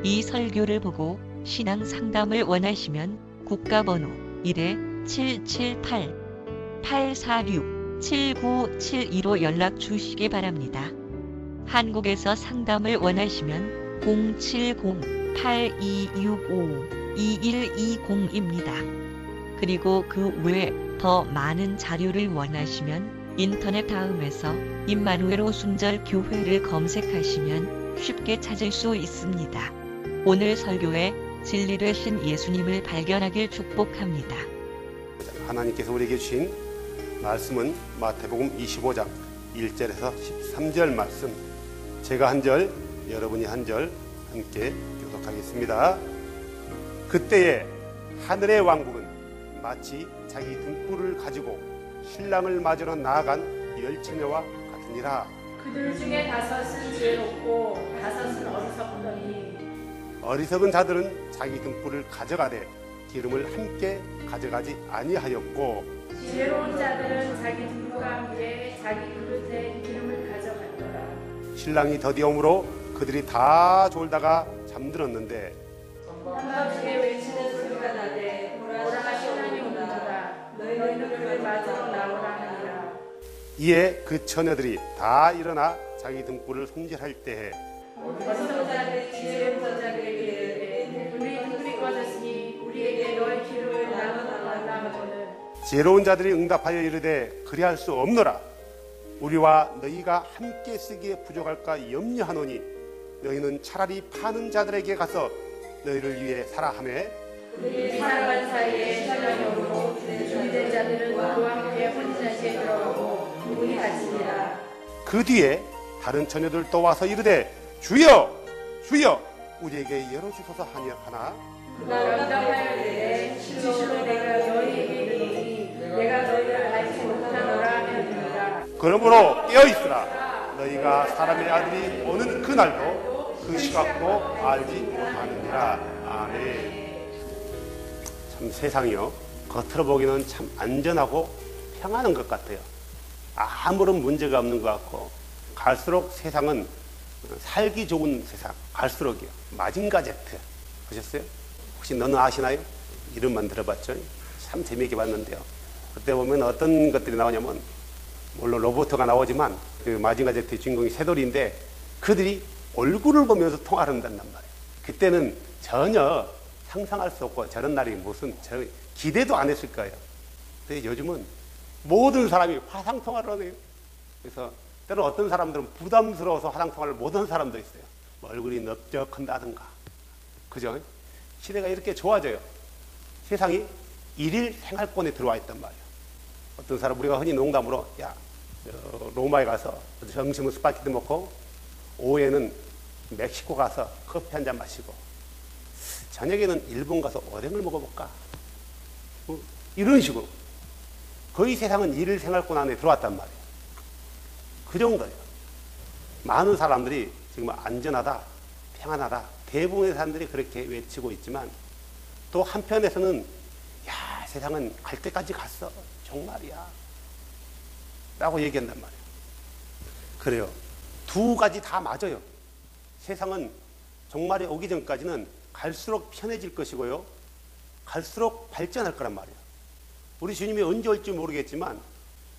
이 설교를 보고 신앙 상담을 원하시면 국가번호 1-778-846-7972로 연락 주시기 바랍니다. 한국에서 상담을 원하시면 070-8265-2120입니다. 그리고 그 외에 더 많은 자료를 원하시면 인터넷 다음에서 임마누엘 오순절 교회를 검색하시면 쉽게 찾을 수 있습니다. 오늘 설교에 진리 되신 예수님을 발견하길 축복합니다. 하나님께서 우리에게 주신 말씀은 마태복음 25장 1절에서 13절 말씀, 제가 한 절, 여러분이 한 절 함께 교독하겠습니다. 그때에 하늘의 왕국은 마치 자기 등불을 가지고 신랑을 맞으러 나아간 열처녀와 같으니라. 그들 중에 5은 지혜롭고 5은 어리석더니 어리석은 자들은 자기 등불을 가져가되 기름을 함께 가져가지 아니하였고, 지혜로운 자들은 자기 등불과 함께 자기 그릇에 기름을 가져갔더라. 신랑이 더디옴으로 그들이 다 졸다가 잠들었는데 한밤중에 외치는 소리가 나되 오라 하시나니 온도다. 너희는 그를 맞으러 나오라 하니라. 이에 그 처녀들이 다 일어나 자기 등불을 손질할 때에 어리석은 자들이 지혜로운 자들에게 이르되 우리 등불이 꺼졌으니 우리에게 너의 기름을 나눠달라 하거늘. 지혜로운 자들이 응답하여 이르되 그리할 수 없노라. 우리와 너희가 함께 쓰기에 부족할까 염려하노니 너희는 차라리 파는 자들에게 가서 너희를 위해 사라 하매, 그들이 살아간 사이에 신랑이 오고 준비된 자들은 그와 함께 혼인잔치에 들어가고 문이 닫히니라. 그 뒤에 다른 처녀들도 와서 이르되 주여 주여 우리에게 열어주소서 하나. 그가 응답하여 이르되 실로 내가 너희에게 이르노니 내가 너희를 알지 못하노라 하느니라. 그러므로 깨어있으라. 너희가 사람의 아들이 오는 그날도 그 시각도 알지 못하느니라. 아멘. 참 세상이요, 겉으로 보기는 참 안전하고 평안한 것 같아요. 아무런 문제가 없는 것 같고, 갈수록 세상은 살기 좋은 세상, 갈수록이요. 마징가제트 보셨어요? 혹시 너는 아시나요? 이름만 들어봤죠? 참 재미있게 봤는데요. 그때 보면 어떤 것들이 나오냐면, 물론 로봇가 나오지만 그 마징가제트의 주인공이 새돌이인데 그들이 얼굴을 보면서 통화를 한단 말이에요. 그때는 전혀 상상할 수 없고 저런 날이 무슨 기대도 안 했을 거예요. 근데 요즘은 모든 사람이 화상통화를 하네요. 그래서 때로 어떤 사람들은 부담스러워서 화상통화를 못하는 사람도 있어요. 뭐 얼굴이 넓적한다든가. 그죠? 시대가 이렇게 좋아져요. 세상이 일일 생활권에 들어와 있단 말이에요. 어떤 사람, 우리가 흔히 농담으로 야 로마에 가서 점심은 스파게티 먹고 오후에는 멕시코 가서 커피 한잔 마시고 저녁에는 일본 가서 오뎅을 먹어볼까? 이런 식으로 거의 세상은 일일 생활권 안에 들어왔단 말이에요. 그 정도예요. 많은 사람들이 지금 안전하다, 평안하다, 대부분의 사람들이 그렇게 외치고 있지만 또 한편에서는 야, 세상은 갈 때까지 갔어, 정말이야 라고 얘기한단 말이에요. 그래요. 두 가지 다 맞아요. 세상은 종말이 오기 전까지는 갈수록 편해질 것이고요, 갈수록 발전할 거란 말이에요. 우리 주님이 언제 올지 모르겠지만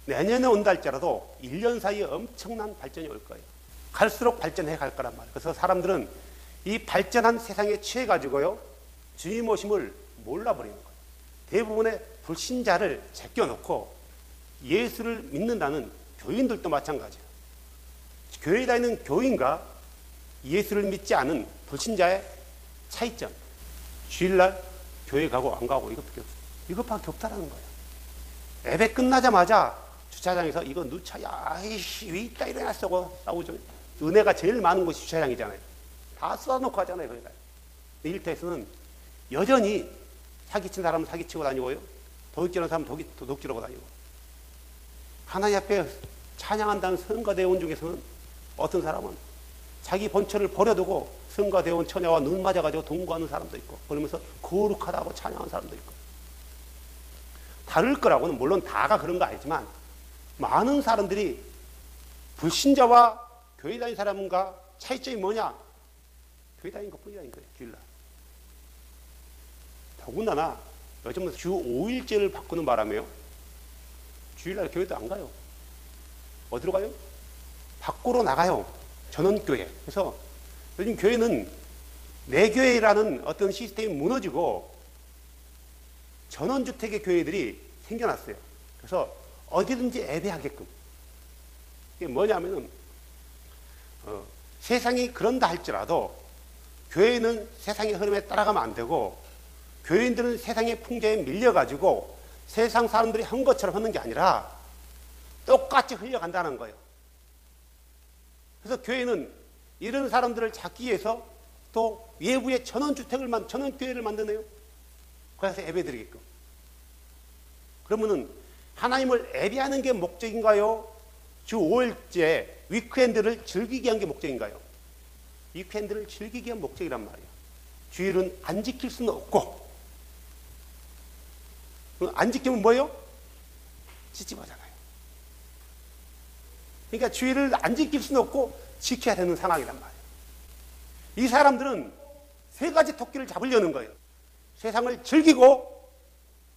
내년에 온다 할지라도 1년 사이에 엄청난 발전이 올 거예요. 갈수록 발전해 갈 거란 말이에요. 그래서 사람들은 이 발전한 세상에 취해가지고요, 주님 오심을 몰라버리는 거예요. 대부분의 불신자를 제껴놓고 예수를 믿는다는 교인들도 마찬가지예요. 교회에 다니는 교인과 예수를 믿지 않은 불신자의 차이점. 주일날 교회 가고 안 가고 이것밖에 없다라는 거예요. 예배 끝나자마자 주차장에서 이거 누차야, 아이씨, 왜 있다 일어났어 싸우죠. 은혜가 제일 많은 곳이 주차장이잖아요. 다 써놓고 하잖아요. 거기다. 일터에서는 여전히 사기친 사람은 사기치고 다니고요, 도둑질하는 사람은 도둑질하고 다니고, 하나님 앞에 찬양한다는 성가대원 중에서는 어떤 사람은 자기 본처를 버려두고 성가대원 처녀와 눈 맞아가지고 동거하는 사람도 있고, 그러면서 거룩하다고 찬양하는 사람도 있고. 다를 거라고는 물론 다가 그런 거 아니지만 많은 사람들이 불신자와 교회 다니는 사람과 차이점이 뭐냐? 교회 다니는 것 뿐이라는 거예요. 주일날. 더군다나 요즘은 주 5일제를 바꾸는 바람에요. 주일날 교회도 안 가요. 어디로 가요? 밖으로 나가요. 전원교회. 그래서 요즘 교회는 내교회라는 어떤 시스템이 무너지고 전원주택의 교회들이 생겨났어요. 그래서 어디든지 예배하게끔. 이게 뭐냐면은 세상이 그런다 할지라도 교회는 세상의 흐름에 따라가면 안 되고 교인들은 세상의 풍조에 밀려가지고 세상 사람들이 한 것처럼 하는 게 아니라 똑같이 흘려간다는 거예요. 그래서 교회는 이런 사람들을 잡기 위해서 또 외부에 전원교회를 만드네요. 거기서 예배 드리게끔. 그러면은 하나님을 예배하는 게 목적인가요? 주 5일째 위크엔드를 즐기게 한 게 목적인가요? 위크엔드를 즐기게 한 목적이란 말이에요. 주일은 안 지킬 수는 없고, 안 지키면 뭐예요? 찌찌하잖아요. 그러니까 주일을 안 지킬 수는 없고 지켜야 되는 상황이란 말이에요. 이 사람들은 세 가지 토끼를 잡으려는 거예요. 세상을 즐기고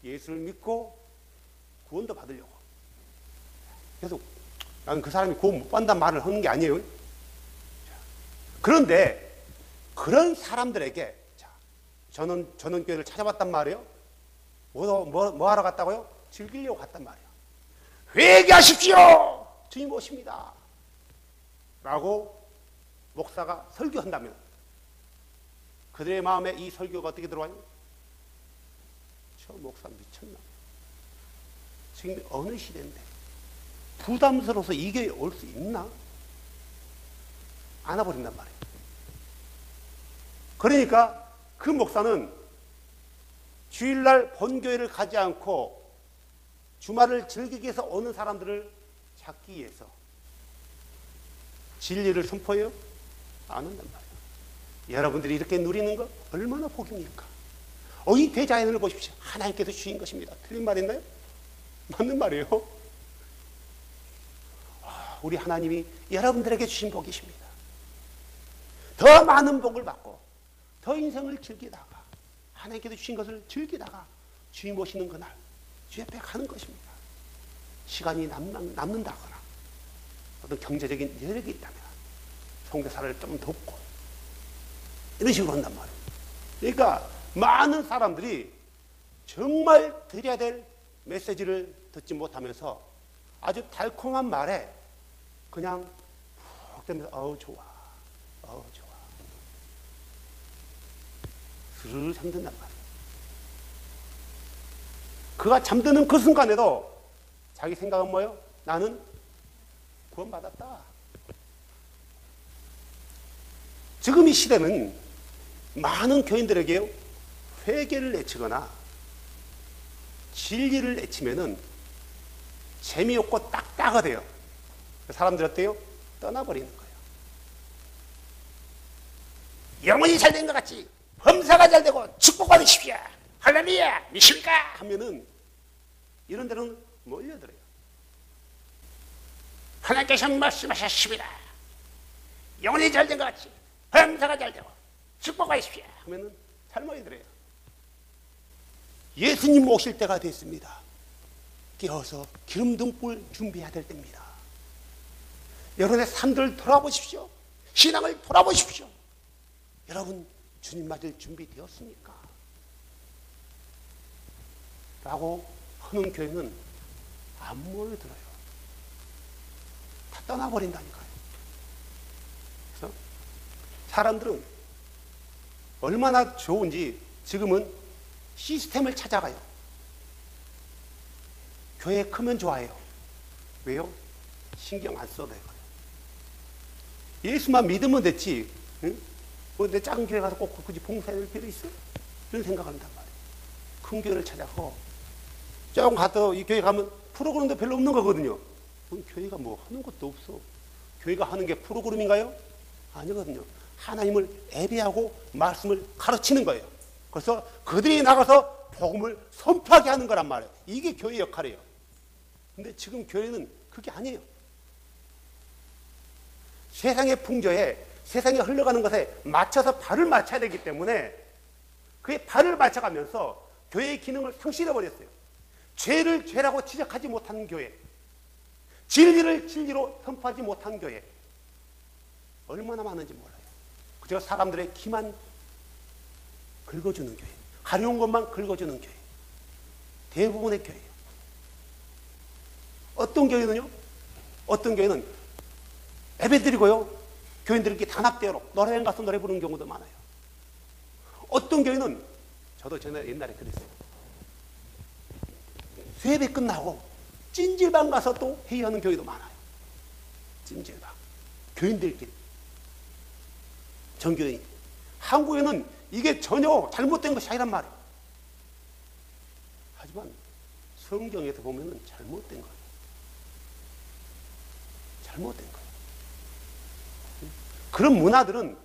예수를 믿고 구원도 받으려고. 그래서 나는 그 사람이 구원 못 받는다는 말을 하는 게 아니에요. 그런데 그런 사람들에게 전원교회를 찾아봤단 말이에요. 뭐 하러 갔다고요? 즐기려고 갔단 말이에요. 회개하십시오! 주님 오십니다. 라고 목사가 설교한다면 그들의 마음에 이 설교가 어떻게 들어와요? 저 목사 미쳤나? 지금 어느 시대인데 부담스러워서 이 교회에 올 수 있나? 안아버린단 말이에요. 그러니까 그 목사는 주일날 본교회를 가지 않고 주말을 즐기기 위해서 오는 사람들을 찾기 위해서 진리를 선포해요? 안 한단 말이에요. 여러분들이 이렇게 누리는 거 얼마나 복입니까? 이 대자연을 보십시오. 하나님께서 주신 것입니다. 틀린 말 있나요? 맞는 말이에요. 우리 하나님이 여러분들에게 주신 복이십니다. 더 많은 복을 받고 더 인생을 즐기다가 하나님께서 주신 것을 즐기다가 주님 오시는 그날 주 옆에 가는 것입니다. 시간이 남는다거나 어떤 경제적인 여력이 있다면 송대사를 좀 돕고 이런 식으로 한단 말이에요. 그러니까 많은 사람들이 정말 드려야 될 메시지를 듣지 못하면서 아주 달콤한 말에 그냥 푹 되면서 좋아 스르르 잠든단 말이에요. 그가 잠드는 그 순간에도 자기 생각은 뭐예요? 나는 구원받았다. 지금 이 시대는 많은 교인들에게요, 회개를 내치거나 진리를 내치면은 재미없고 딱딱하 돼요. 사람들 어때요? 떠나버리는 거예요. 영혼이 잘 된 것 같지? 범사가 잘 되고 축복받으십시오. 할렐루야! 믿습니까? 하면은 이런 데는 몰려들어요. 하나님께서 말씀하셨습니다. 영혼이 잘 된 것 같지? 범사가 잘 되고 축복받으십시오. 하면은 잘 몰려들어요. 예수님 오실 때가 됐습니다. 깨어서 기름 등불 준비해야 될 때입니다. 여러분의 삶들을 돌아보십시오. 신앙을 돌아보십시오. 여러분 주님 맞을 준비 되었습니까? 라고 하는 교회는 안 몰려들어요. 다 떠나버린다니까요. 그래서 사람들은 얼마나 좋은지 지금은 시스템을 찾아가요. 교회 크면 좋아해요. 왜요? 신경 안 써도 되거든요. 예수만 믿으면 됐지. 응? 내 작은 교회 가서 꼭 굳이 봉사해야 될 필요 있어? 이런 생각을 한단 말이에요. 큰 교회를 찾아가고 조금 가서 이 교회 가면 프로그램도 별로 없는 거거든요. 교회가 뭐 하는 것도 없어. 교회가 하는 게 프로그램인가요? 아니거든요. 하나님을 예배하고 말씀을 가르치는 거예요. 그래서 그들이 나가서 복음을 선포하게 하는 거란 말이에요. 이게 교회 역할이에요. 근데 지금 교회는 그게 아니에요. 세상의 풍조에 세상에 흘러가는 것에 맞춰서 발을 맞춰야 되기 때문에 그의 발을 맞춰가면서 교회의 기능을 상실해버렸어요. 죄를 죄라고 지적하지 못하는 교회, 진리를 진리로 선포하지 못한 교회 얼마나 많은지 몰라요. 그저 사람들의 기만 긁어주는 교회, 가려운 것만 긁어주는 교회, 대부분의 교회예요. 어떤 교회는요? 어떤 교회는 예배드리고요, 교인들끼리 단합대회로 노래방 가서 노래 부르는 경우도 많아요. 어떤 교회는, 저도 전에 옛날에 그랬어요. 수예배 끝나고 찜질방 가서 또 회의하는 교회도 많아요. 찜질방. 교인들끼리. 전교인. 한국에는 이게 전혀 잘못된 것이 아니란 말이에요. 하지만 성경에서 보면 잘못된 거예요. 잘못된 거예요. 그런 문화들은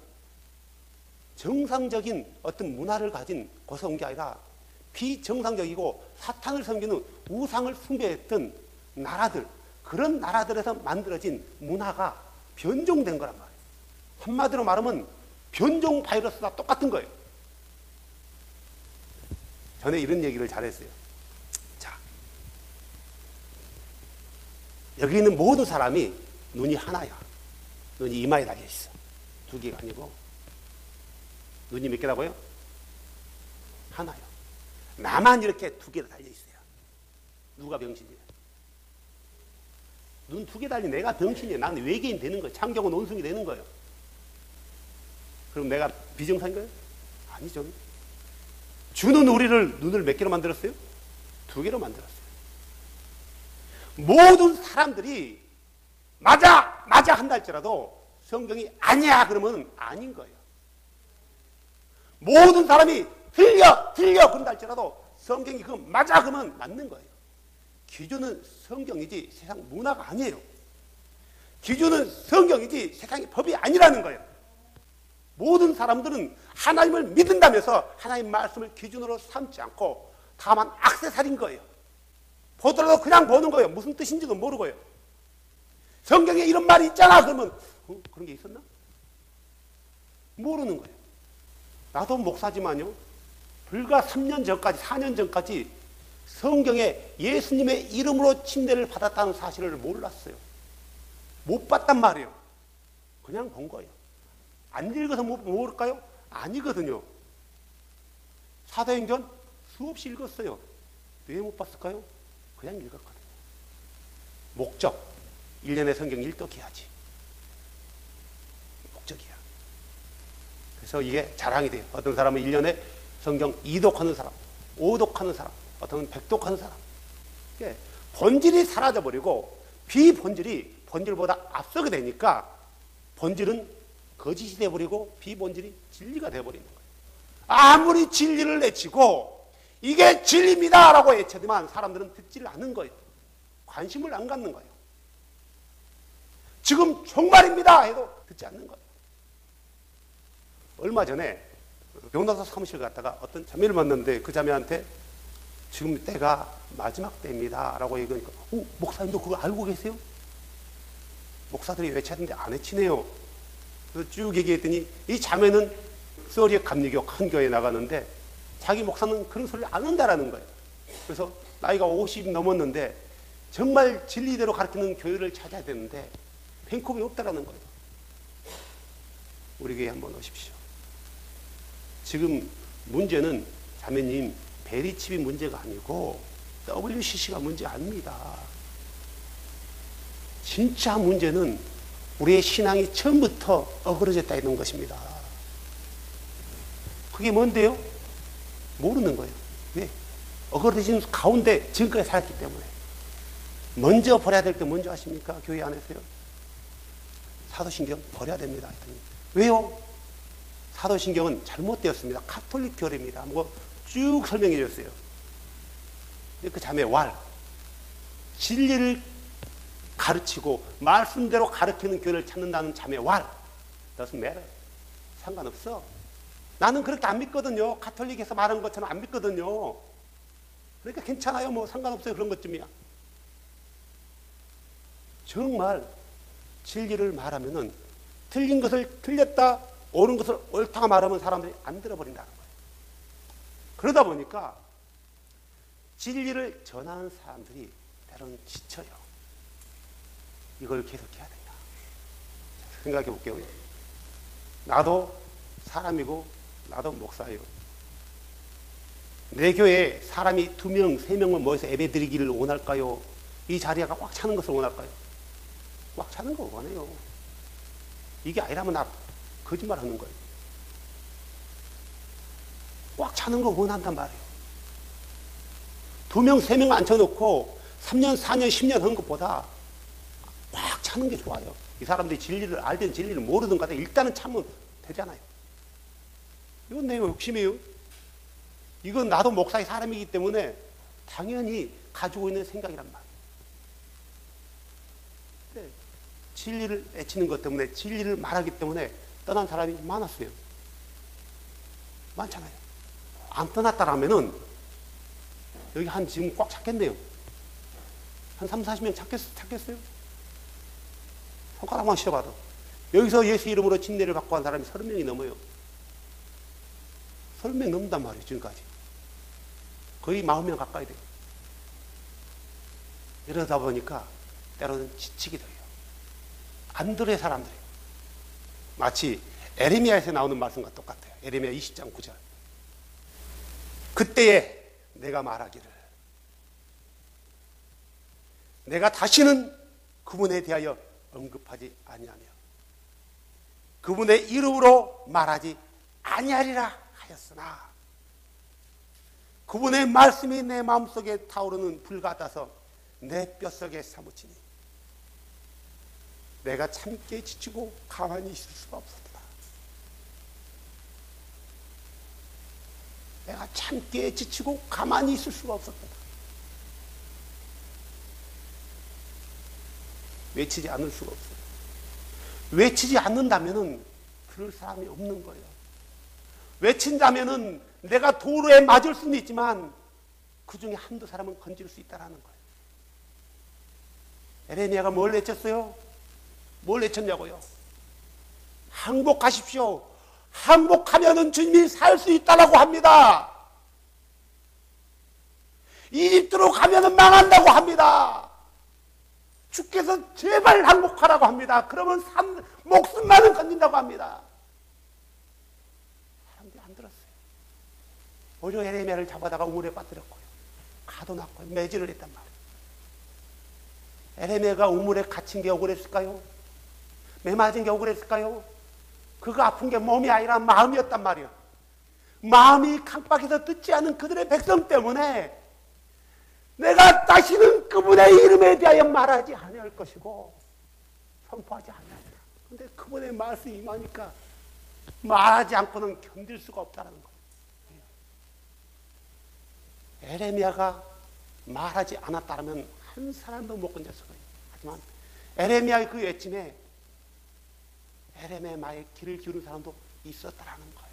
정상적인 어떤 문화를 가진 곳에서 온 게 아니라 비정상적이고 사탄을 섬기는 우상을 숭배했던 나라들, 그런 나라들에서 만들어진 문화가 변종된 거란 말이에요. 한마디로 말하면 변종 바이러스와 똑같은 거예요. 전에 이런 얘기를 잘했어요. 자, 여기 있는 모든 사람이 눈이 하나야. 눈이 이마에 달려 있어. 두 개가 아니고. 눈이 몇 개라고요? 하나요. 나만 이렇게 두 개로 달려 있어요. 누가 병신이에요? 눈 두 개 달린 내가 병신이에요. 나는 외계인 되는 거예요. 창경은 원숭이 되는 거예요. 그럼 내가 비정상인가요? 아니죠. 주는 우리를 눈을 몇 개로 만들었어요? 두 개로 만들었어요. 모든 사람들이 맞아 한다 할지라도 성경이 아니야 그러면 아닌 거예요. 모든 사람이 틀려 그런다 할지라도 성경이 그거 맞아 그러면 맞는 거예요. 기준은 성경이지 세상 문화가 아니에요. 기준은 성경이지 세상의 법이 아니라는 거예요. 모든 사람들은 하나님을 믿는다면서 하나님 말씀을 기준으로 삼지 않고 다만 액세서리인 거예요. 보더라도 그냥 보는 거예요. 무슨 뜻인지도 모르고요. 성경에 이런 말이 있잖아 그러면 그런 게 있었나? 모르는 거예요. 나도 목사지만요, 불과 3년 전까지 4년 전까지 성경에 예수님의 이름으로 침례를 받았다는 사실을 몰랐어요. 못 봤단 말이에요. 그냥 본 거예요. 안 읽어서 모를까요? 아니거든요. 사도행전 수없이 읽었어요. 왜 못 봤을까요? 그냥 읽었거든요. 목적, 1년에 성경 일독해야지. 목적이야. 그래서 이게 자랑이 돼요. 어떤 사람은 1년에 성경 2독하는 사람, 5독하는 사람, 어떤 100독하는 사람. 이게 본질이 사라져버리고 비본질이 본질보다 앞서게 되니까 본질은 거짓이 되어버리고 비본질이 진리가 되어버리는 거예요. 아무리 진리를 외치고 이게 진리입니다 라고 외치지만 사람들은 듣지를 않는 거예요. 관심을 안 갖는 거예요. 지금 종말입니다 해도 듣지 않는 거예요. 얼마 전에 병동사 사무실 갔다가 어떤 자매를 만났는데 그 자매한테 지금 때가 마지막 때입니다 라고 얘기하니까 목사님도 그거 알고 계세요? 목사들이 외쳤는데 안 외치네요. 그래서 쭉 얘기했더니 이 자매는 서리의 감리교 큰 교회에 나가는데 자기 목사는 그런 소리를 안 한다라는 거예요. 그래서 나이가 50 넘었는데 정말 진리대로 가르치는 교회를 찾아야 되는데 밴콕이 없다라는 거예요. 우리 교회 한번 오십시오. 지금 문제는 자매님 베리칩이 문제가 아니고 WCC가 문제 아닙니다. 진짜 문제는 우리의 신앙이 처음부터 어그러졌다 있는 것입니다. 그게 뭔데요? 모르는 거예요. 왜? 어그러진 가운데 지금까지 살았기 때문에. 먼저 버려야 될 게 뭔지 아십니까? 교회 안에서요. 사도신경 버려야 됩니다. 했더니. 왜요? 사도신경은 잘못되었습니다. 가톨릭 교리입니다. 뭐 쭉 설명해 줬어요. 그 자매 진리를 가르치고 말씀대로 가르치는 교회를 찾는다는 자매 doesn't matter. 상관없어. 나는 그렇게 안 믿거든요. 가톨릭에서 말한 것처럼 안 믿거든요. 그러니까 괜찮아요. 뭐 상관없어요. 그런 것쯤이야. 정말 진리를 말하면은 틀린 것을 틀렸다, 옳은 것을 옳다 말하면 사람들이 안 들어버린다는 거예요. 그러다 보니까 진리를 전하는 사람들이 때로는 지쳐요. 이걸 계속해야 되냐. 생각해 볼게요. 나도 사람이고 나도 목사예요. 내 교회에 사람이 2명, 3명을 모여서 예배 드리기를 원할까요? 이 자리가 꽉 차는 것을 원할까요? 꽉 차는 거 원해요. 이게 아니라면 나 거짓말 하는 거예요. 꽉 차는 거 원한단 말이에요. 2명, 3명 앉혀놓고 3년, 4년, 10년 한 것보다 꽉 차는 게 좋아요. 이 사람들이 진리를 알든 진리를 모르든 간에 일단은 참으면 되잖아요. 이건 내 욕심이에요. 이건 나도 목사의 사람이기 때문에 당연히 가지고 있는 생각이란 말이에요. 근데 진리를 애치는 것 때문에, 진리를 말하기 때문에 떠난 사람이 많았어요. 많잖아요. 안 떠났다라면은 여기 한 지금 꽉 찼겠네요. 한 3, 40명 찾겠어요? 손가락만 씌워봐도. 여기서 예수 이름으로 진례를 받고 한 사람이 30명이 넘어요. 30명 넘는단 말이에요, 지금까지. 거의 40명 가까이 돼요. 이러다 보니까 때로는 지치게 돼요. 안 들어요, 사람들이. 마치 에레미야에서 나오는 말씀과 똑같아요. 에레미야 20장 9절. 그때에 내가 말하기를, 내가 다시는 그분에 대하여 언급하지 아니하며 그분의 이름으로 말하지 아니하리라 하였으나 그분의 말씀이 내 마음속에 타오르는 불 같아서 내 뼛속에 사무치니 내가 참게 지치고 가만히 있을 수가 없었다. 내가 참게 지치고 가만히 있을 수가 없었다. 외치지 않을 수가 없어요. 외치지 않는다면은 들을 사람이 없는 거예요. 외친다면은 내가 도로에 맞을 수는 있지만 그 중에 한두 사람은 건질 수 있다는 거예요. 에레미야가 뭘 외쳤어요? 뭘 외쳤냐고요? 항복하십시오. 항복하면은 주님이 살 수 있다라고 합니다. 이집트로 가면은 망한다고 합니다. 주께서 제발 항복하라고 합니다. 그러면 목숨만은 건진다고 합니다. 사람들이 안 들었어요. 오히려 에레미야를 잡아다가 우물에 빠뜨렸고요. 가둬놨고요. 매질을 했단 말이에요. 에레미야가 우물에 갇힌 게 억울했을까요? 매 맞은 게 억울했을까요? 그거 아픈 게 몸이 아니라 마음이었단 말이에요. 마음이 강박해서 듣지 않은 그들의 백성 때문에 내가 다시는 그분의 이름에 대하여 말하지 아니할 것이고 선포하지 아니하리라. 그런데 그분의 말씀이 임하니까 말하지 않고는 견딜 수가 없다는 거예요. 에레미야가 말하지 않았다면 한 사람도 못 건졌을 거예요. 하지만 에레미야의 그 외침에 에레미야의 말에 귀를 기울인 사람도 있었다라는 거예요.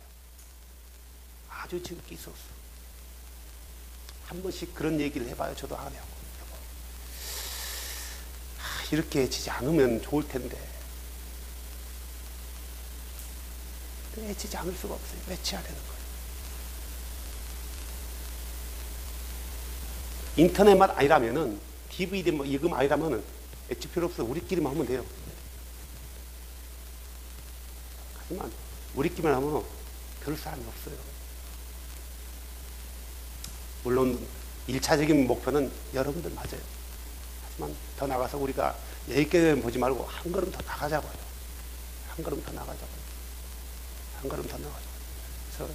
아주 지극히 있었어. 한 번씩 그런 얘기를 해봐요. 저도 안 해요. 이렇게 해치지 않으면 좋을 텐데. 해치지 않을 수가 없어요. 외쳐야 되는 거예요. 인터넷만 아니라면은, DVD 뭐 이거 아니라면은 외칠 필요 없어요. 우리끼리만 하면 돼요. 하지만 우리끼리만 하면 별 사람이 없어요. 물론 1차적인 목표는 여러분들 맞아요. 하지만 더 나가서 우리가 여기까지 보지 말고 한 걸음 더 나가자고요. 한 걸음 더 나가자고요. 한 걸음 더 나가자고요. 그래서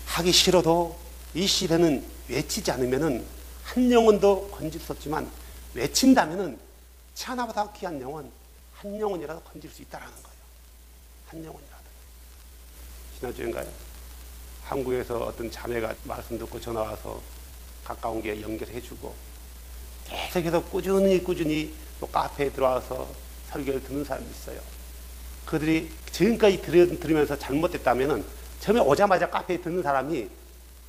하기 싫어도 이 시대는 외치지 않으면은 한 영혼도 건질 수 없지만 외친다면은 하나보다 귀한 영혼, 한 영혼이라도 건질 수 있다라는 거예요. 한 영혼이라도. 지난주인가요? 한국에서 어떤 자매가 말씀 듣고 전화 와서 가까운 게 연결해주고 계속해서 꾸준히 또 카페에 들어와서 설교를 듣는 사람이 있어요. 그들이 지금까지 들으면서 잘못됐다면은 처음에 오자마자 카페에 듣는 사람이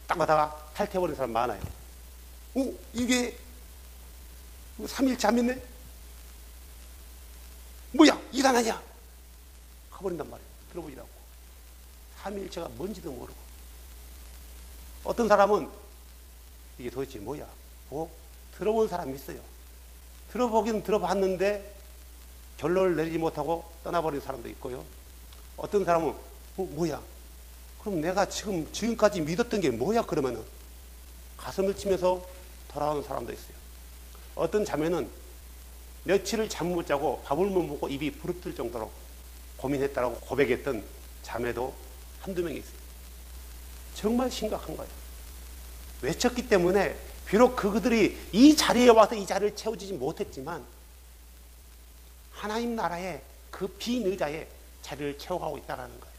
딱 가다가 탈퇴해버리는 사람 많아요. 이게 3일 잠이네? 뭐야 일 안 하냐 가버린단 말이에요. 들어보이라고. 삼위일체가 뭔지도 모르고. 어떤 사람은 이게 도대체 뭐야 들어본 사람이 있어요. 들어보긴 들어봤는데 결론을 내리지 못하고 떠나버린 사람도 있고요. 어떤 사람은 뭐야 그럼 내가 지금까지 믿었던 게 뭐야 그러면은 가슴을 치면서 돌아오는 사람도 있어요. 어떤 자매는 며칠을 잠 못 자고 밥을 못 먹고 입이 부릅뜰 정도로 고민했다라고 고백했던 자매도 한두 명이 있어요. 정말 심각한 거예요. 외쳤기 때문에 비록 그들이 이 자리에 와서 이 자리를 채워주지 못했지만 하나님 나라의 그 빈 의자에 자리를 채워가고 있다는 거예요.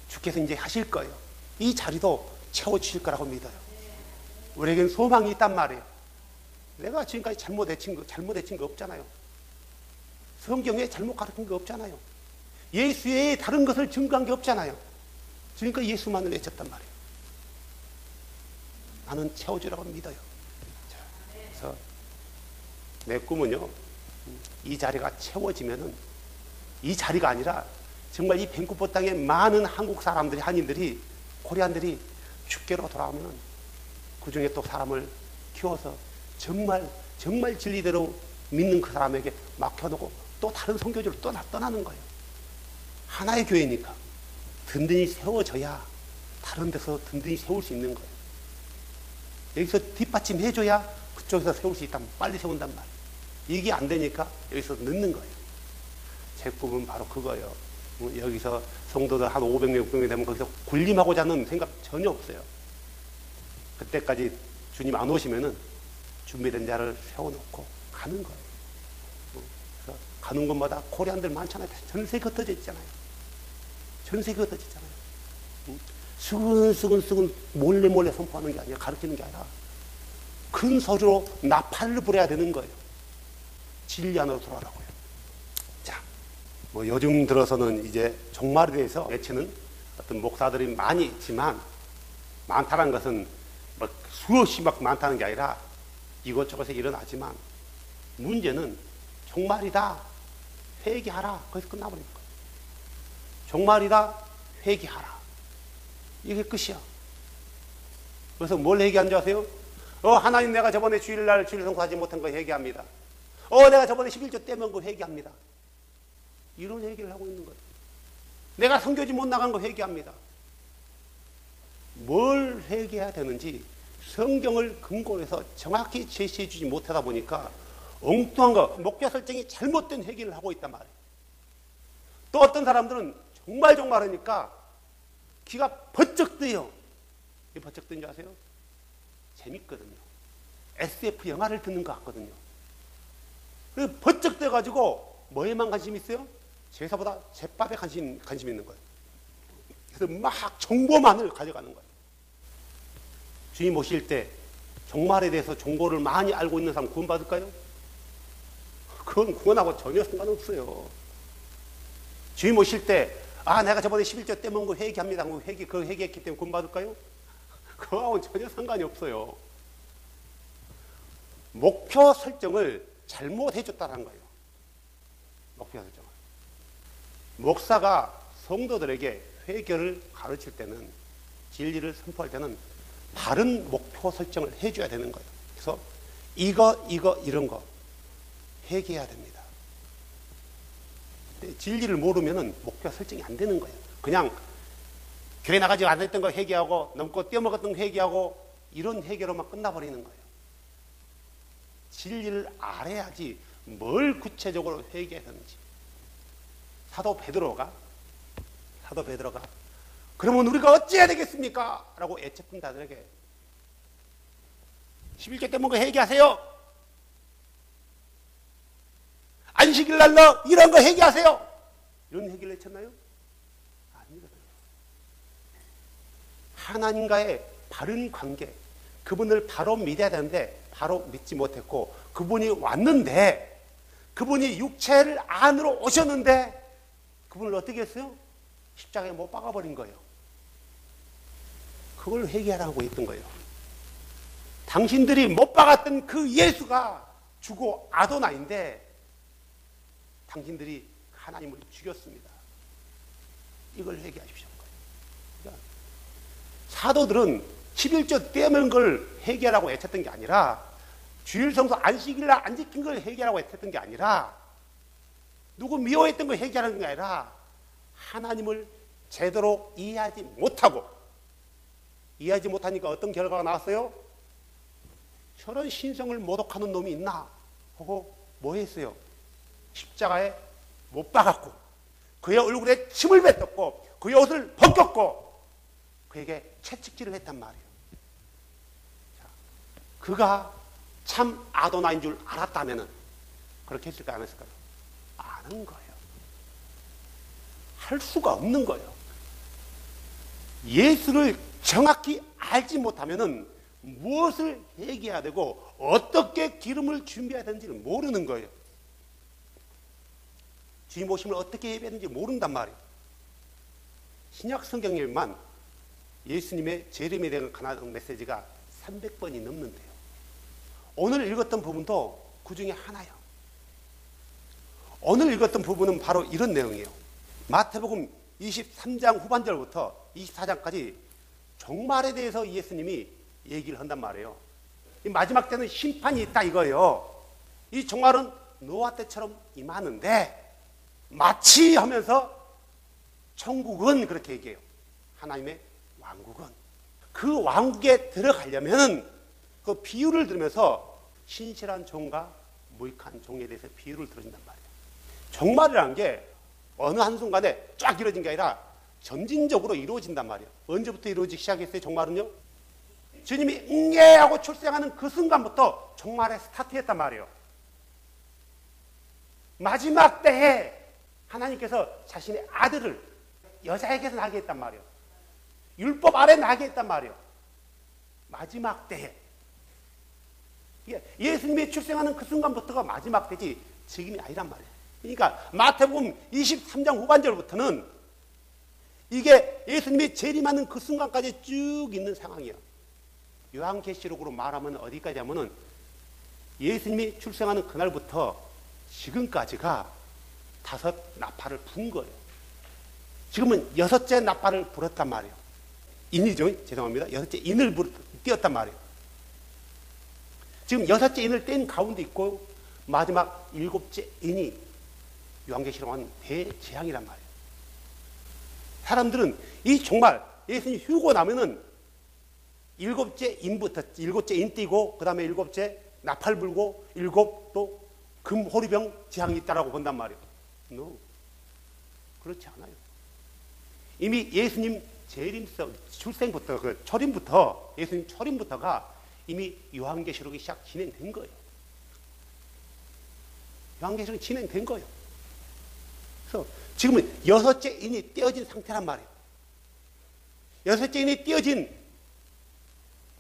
주께서 이제 하실 거예요. 이 자리도 채워주실 거라고 믿어요. 우리에겐 소망이 있단 말이에요. 내가 지금까지 잘못 외친 거 없잖아요. 성경에 잘못 가르친 거 없잖아요. 예수 외에 다른 것을 증거한 게 없잖아요. 그러니까 예수만을 외쳤단 말이에요. 나는 채워주라고 믿어요. 자, 그래서 내 꿈은요, 이 자리가 채워지면은 이 자리가 아니라 정말 이 밴쿠버 땅에 많은 한국 사람들이, 한인들이, 코리안들이 주께로 돌아오면은 그 중에 또 사람을 키워서 정말 진리대로 믿는 그 사람에게 맡겨놓고 또 다른 선교지로 떠나는 거예요. 하나의 교회니까 든든히 세워져야 다른 데서 든든히 세울 수 있는 거예요. 여기서 뒷받침 해줘야 그쪽에서 세울 수 있다면 빨리 세운단 말이에요. 이게 안 되니까 여기서 늦는 거예요. 제 꿈은 바로 그거예요. 여기서 성도들 한 500명, 600명 되면 거기서 군림하고자 하는 생각 전혀 없어요. 그때까지 주님 안 오시면은 준비된 자를 세워놓고 가는 거예요. 그래서 가는 곳마다 코리안들 많잖아요. 전 세계 흩어져 있잖아요. 전 세계 흩어져 있잖아요. 수근수근 몰래 선포하는 게 아니라, 가르치는 게 아니라 큰 소리로 나팔을 불어야 되는 거예요. 진리 안으로 돌아오라고요. 자, 요즘 들어서는 이제 종말에 대해서 외치는 어떤 목사들이 많이 있지만, 많다는 것은 수없이 많다는 게 아니라 이곳저곳에 일어나지만, 문제는 종말이다, 회개하라, 거기서 끝나버린 거예요. 종말이다, 회개하라, 이게 끝이야. 그래서 뭘 회개한 줄 아세요? 하나님, 내가 저번에 주일날 주일 성수하지 못한 거 회개합니다. 내가 저번에 11조 떼면 거 회개합니다. 이런 회개를 하고 있는 거예요. 내가 선교지 못 나간 거 회개합니다. 뭘 회개해야 되는지 성경을 근거로 해서 정확히 제시해 주지 못하다 보니까 엉뚱한 거, 목표 설정이 잘못된 회개를 하고 있단 말이에요. 또 어떤 사람들은 정말 하니까 귀가 번쩍 뜨요. 왜 번쩍 뜨는 줄 아세요? 재밌거든요. SF 영화를 듣는 것 같거든요. 그래서 번쩍 떠가지고 뭐에만 관심이 있어요? 제사보다 제밥에 관심 있는 거예요. 그래서 막 정보만을 가져가는 거예요. 주님 오실 때 종말에 대해서 정보를 많이 알고 있는 사람 구원받을까요? 그건 구원하고 전혀 상관없어요. 주님 오실 때 내가 저번에 11조 떼먹은 거 회개합니다. 그거 회개했기 때문에 구원받을까요? 그거하고 전혀 상관이 없어요. 목표 설정을 잘못해줬다는 거예요. 목표 설정을. 목사가 성도들에게 회개를 가르칠 때는, 진리를 선포할 때는 바른 목표 설정을 해줘야 되는 거예요. 그래서 이런 거 회개해야 됩니다. 진리를 모르면은 목표 설정이 안 되는 거예요. 그냥 교회 나가지 않았던 거 회개하고, 넘고 떼어먹었던 거 회개하고, 이런 회개로만 끝나버리는 거예요. 진리를 알아야지 뭘 구체적으로 회개해야 되는지. 사도 베드로가 그러면 우리가 어찌해야 되겠습니까? 라고 애쳤던 자들에게 11조 떼먹은 거 회개하세요. 안식일 날로 이런 거 회개하세요. 이런 회개를 외쳤나요? 아니거든요. 하나님과의 바른 관계, 그분을 바로 믿어야 되는데 바로 믿지 못했고, 그분이 왔는데, 그분이 육체를 안으로 오셨는데 그분을 어떻게 했어요? 십자가에 못 박아버린 거예요. 그걸 회개하라고 했던 거예요. 당신들이 못 박았던 그 예수가 주고 아도나인데 당신들이 하나님을 죽였습니다. 이걸 회개하십시오. 그러니까 사도들은 11조 떼면 걸 회개하라고 애쳤던 게 아니라 주일 성수 안식일날 안 지킨 걸 회개하라고 애쳤던 게 아니라 누구 미워했던 걸 회개하는 게 아니라 하나님을 제대로 이해하지 못하니까 어떤 결과가 나왔어요? 저런 신성을 모독하는 놈이 있나 하고 뭐 했어요? 십자가에 못 박았고 그의 얼굴에 침을 뱉었고 그의 옷을 벗겼고 그에게 채찍질을 했단 말이에요. 자, 그가 참 아도나인 줄 알았다면 그렇게 했을까요? 안 했을까요? 아는 거예요. 할 수가 없는 거예요. 예수를 정확히 알지 못하면 무엇을 회개해야 되고 어떻게 기름을 준비해야 되는지를 모르는 거예요. 주님 오심을 어떻게 예배해야 되는지 모른단 말이에요. 신약 성경에만 예수님의 재림에 대한 가나안 메시지가 300번이 넘는데요. 오늘 읽었던 부분도 그 중에 하나예요. 오늘 읽었던 부분은 바로 이런 내용이에요. 마태복음 23장 후반절부터 24장까지 종말에 대해서 예수님이 얘기를 한단 말이에요. 이 마지막 때는 심판이 있다 이거예요. 이 종말은 노아 때처럼 임하는데 마치 하면서 천국은 그렇게 얘기해요. 하나님의 왕국은. 그 왕국에 들어가려면 그 비유를 들으면서 신실한 종과 무익한 종에 대해서 비유를 들어준단 말이에요. 종말이라는 게 어느 한순간에 쫙 이루어진 게 아니라 점진적으로 이루어진단 말이에요. 언제부터 이루어지기 시작했어요? 종말은요? 주님이 응애하고 출생하는 그 순간부터 종말에 스타트했단 말이에요. 마지막 때에 하나님께서 자신의 아들을 여자에게서 나게 했단 말이에요. 율법 아래 나게 했단 말이에요. 마지막 때에. 예수님이 출생하는 그 순간부터가 마지막 때지 지금이 아니란 말이에요. 그러니까 마태복음 23장 후반절부터는 이게 예수님이 재림하는 그 순간까지 쭉 있는 상황이에요. 요한계시록으로 말하면 어디까지 하면은 예수님이 출생하는 그날부터 지금까지가 5 나팔을 분 거예요. 지금은 6째 나팔을 불었단 말이에요. 인이죠. 죄송합니다. 6째 인을 띄었단 말이에요. 지금 6째 인을 뗀 가운데 있고 마지막 7째 인이 요한계시록은 대재앙이란 말이에요. 사람들은 이 종말 예수님 휴고 나면은 7째 인부터 7째 인 띄고 그 다음에 7째 나팔 불고 7 또 금호리병 재앙이 있다라고 본단 말이에요. No. 그렇지 않아요. 이미 예수님 출생부터 그 초림부터 예수님 초림부터가 이미 요한계시록이 진행된 거예요. 요한계시록이 진행된 거예요. 그래서 지금은 6째 인이 떼어진 상태란 말이에요. 6째 인이 떼어진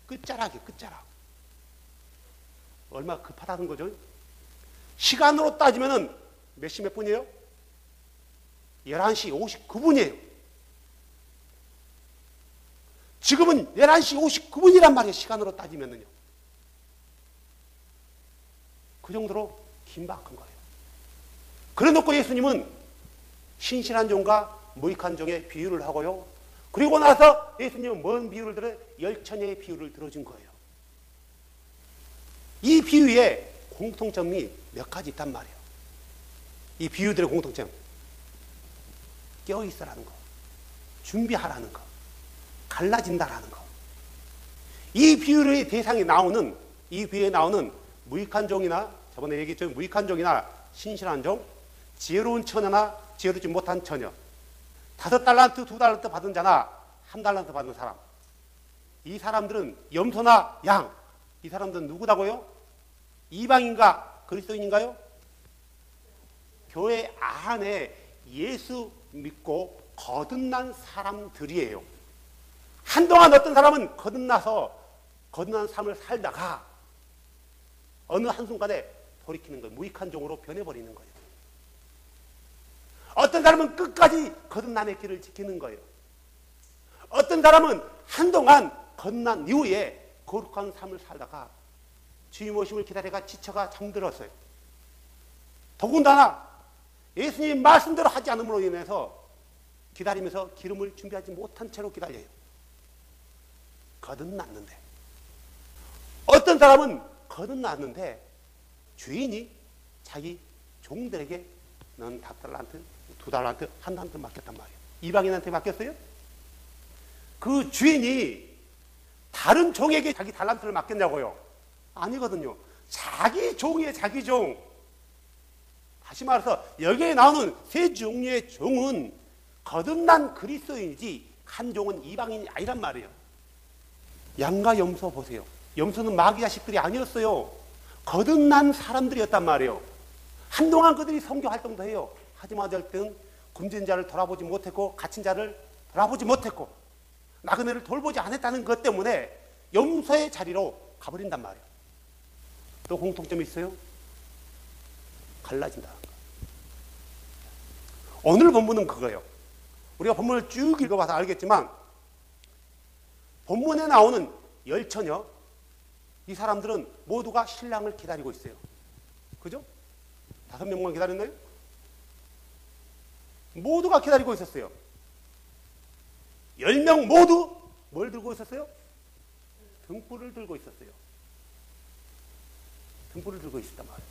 끝자락이에요. 끝자락. 얼마나 급하다는 거죠. 시간으로 따지면은 몇 시 몇 분이에요? 11시 59분이에요. 지금은 11시 59분이란 말이에요. 시간으로 따지면은요. 그 정도로 긴박한 거예요. 그래 놓고 예수님은 신실한 종과 무익한 종의 비유를 하고요. 그리고 나서 예수님은 뭔 비유를 들어요? 열처녀의 비유를 들어준 거예요. 이 비유에 공통점이 몇 가지 있단 말이에요. 이 비유들의 공통점. 깨어있으라는 거. 준비하라는 거. 갈라진다라는 거. 이 비유의 대상이 나오는, 이 비유에 나오는 무익한 종이나, 저번에 얘기했죠. 무익한 종이나 신실한 종, 지혜로운 처녀나 지혜롭지 못한 처녀, 5달란트, 2달란트 받은 자나 1달란트 받은 사람. 이 사람들은 염소나 양. 이 사람들은 누구다고요? 이방인가 그리스도인인가요? 교회 안에 예수 믿고 거듭난 사람들이에요. 한동안 어떤 사람은 거듭난 삶을 살다가 어느 한순간에 돌이키는 거예요. 무익한 종으로 변해버리는 거예요. 어떤 사람은 끝까지 거듭남의 길을 지키는 거예요. 어떤 사람은 한동안 거듭난 이후에 거룩한 삶을 살다가 주님 오심을 기다려가 지쳐가 잠들었어요. 더군다나 예수님 말씀대로 하지 않음으로 인해서 기다리면서 기름을 준비하지 못한 채로 기다려요. 거듭났는데. 어떤 사람은 거듭났는데 주인이 자기 종들에게 넌 5달란트, 2달란트, 1달란트 맡겼단 말이에요. 이방인한테 맡겼어요? 그 주인이 다른 종에게 자기 달란트를 맡겼냐고요? 아니거든요. 자기 종이에요, 자기 종. 다시 말해서 여기에 나오는 세 종류의 종은 거듭난 그리스도인이지 한 종은 이방인이 아니란 말이에요. 양과 염소 보세요. 염소는 마귀 자식들이 아니었어요. 거듭난 사람들이었단 말이에요. 한동안 그들이 선교 활동도 해요. 하지만 어쩔 때는 굶진 자를 돌아보지 못했고 갇힌 자를 돌아보지 못했고 나그네를 돌보지 않았다는 것 때문에 염소의 자리로 가버린단 말이에요. 또 공통점이 있어요. 갈라진다는 거. 오늘 본문은 그거예요. 우리가 본문을 쭉 읽어봐서 알겠지만 본문에 나오는 열처녀, 이 사람들은 모두가 신랑을 기다리고 있어요. 그죠? 5명만 기다렸나요? 모두가 기다리고 있었어요. 10명 모두 뭘 들고 있었어요? 등불을 들고 있었어요. 등불을 들고 있었단 말이에요.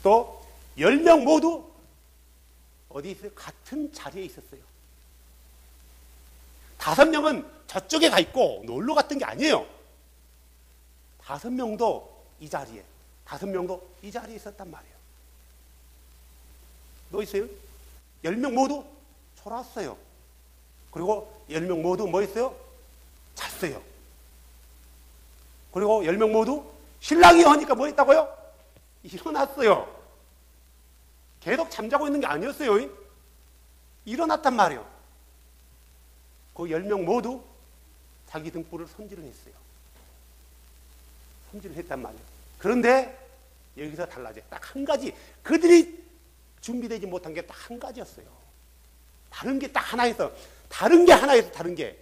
또 10명 모두 어디 있어요? 같은 자리에 있었어요. 5명은 저쪽에 가 있고 놀러 갔던 게 아니에요. 5명도 이 자리에, 5명도 이 자리에 있었단 말이에요. 너 있어요? 10명 모두 졸았어요. 그리고 10명 모두 뭐 했어요? 잤어요. 그리고 10명 모두 신랑이 오니까 뭐 했다고요? 일어났어요. 계속 잠자고 있는 게 아니었어요. 일어났단 말이에요. 그 10명 모두 자기 등불을 손질을 했어요. 손질을 했단 말이에요. 그런데 여기서 달라져요. 딱 한 가지. 그들이 준비되지 못한 게 딱 한 가지였어요. 다른 게 딱 하나 있어. 다른 게 하나 있어. 다른 게.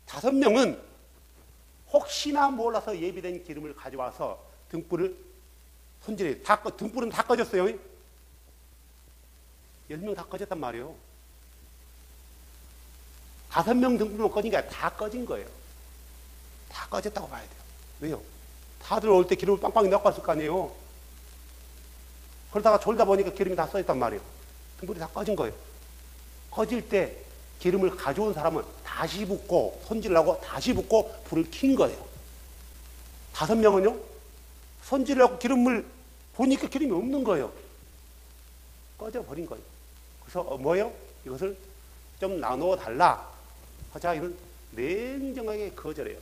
5명은 혹시나 몰라서 예비된 기름을 가져와서 등불을 손질해요. 등불은 다 꺼졌어요. 10명 다 꺼졌단 말이에요. 5명 등불만 꺼진 게 아니라 다 꺼진 거예요. 다 꺼졌다고 봐야 돼요. 왜요? 다들 올 때 기름을 빵빵히 넣고 왔을 거 아니에요. 그러다가 졸다 보니까 기름이 다 써있단 말이에요. 등불이 다 꺼진 거예요. 꺼질 때 기름을 가져온 사람은 다시 붓고 손질하고 다시 붓고 불을 킨 거예요. 5명은요? 손질하고 기름을 보니까 기름이 없는 거예요. 꺼져버린 거예요. 그래서 뭐예요? 이것을 좀 나누어 달라 하자. 이런 냉정하게 거절해요.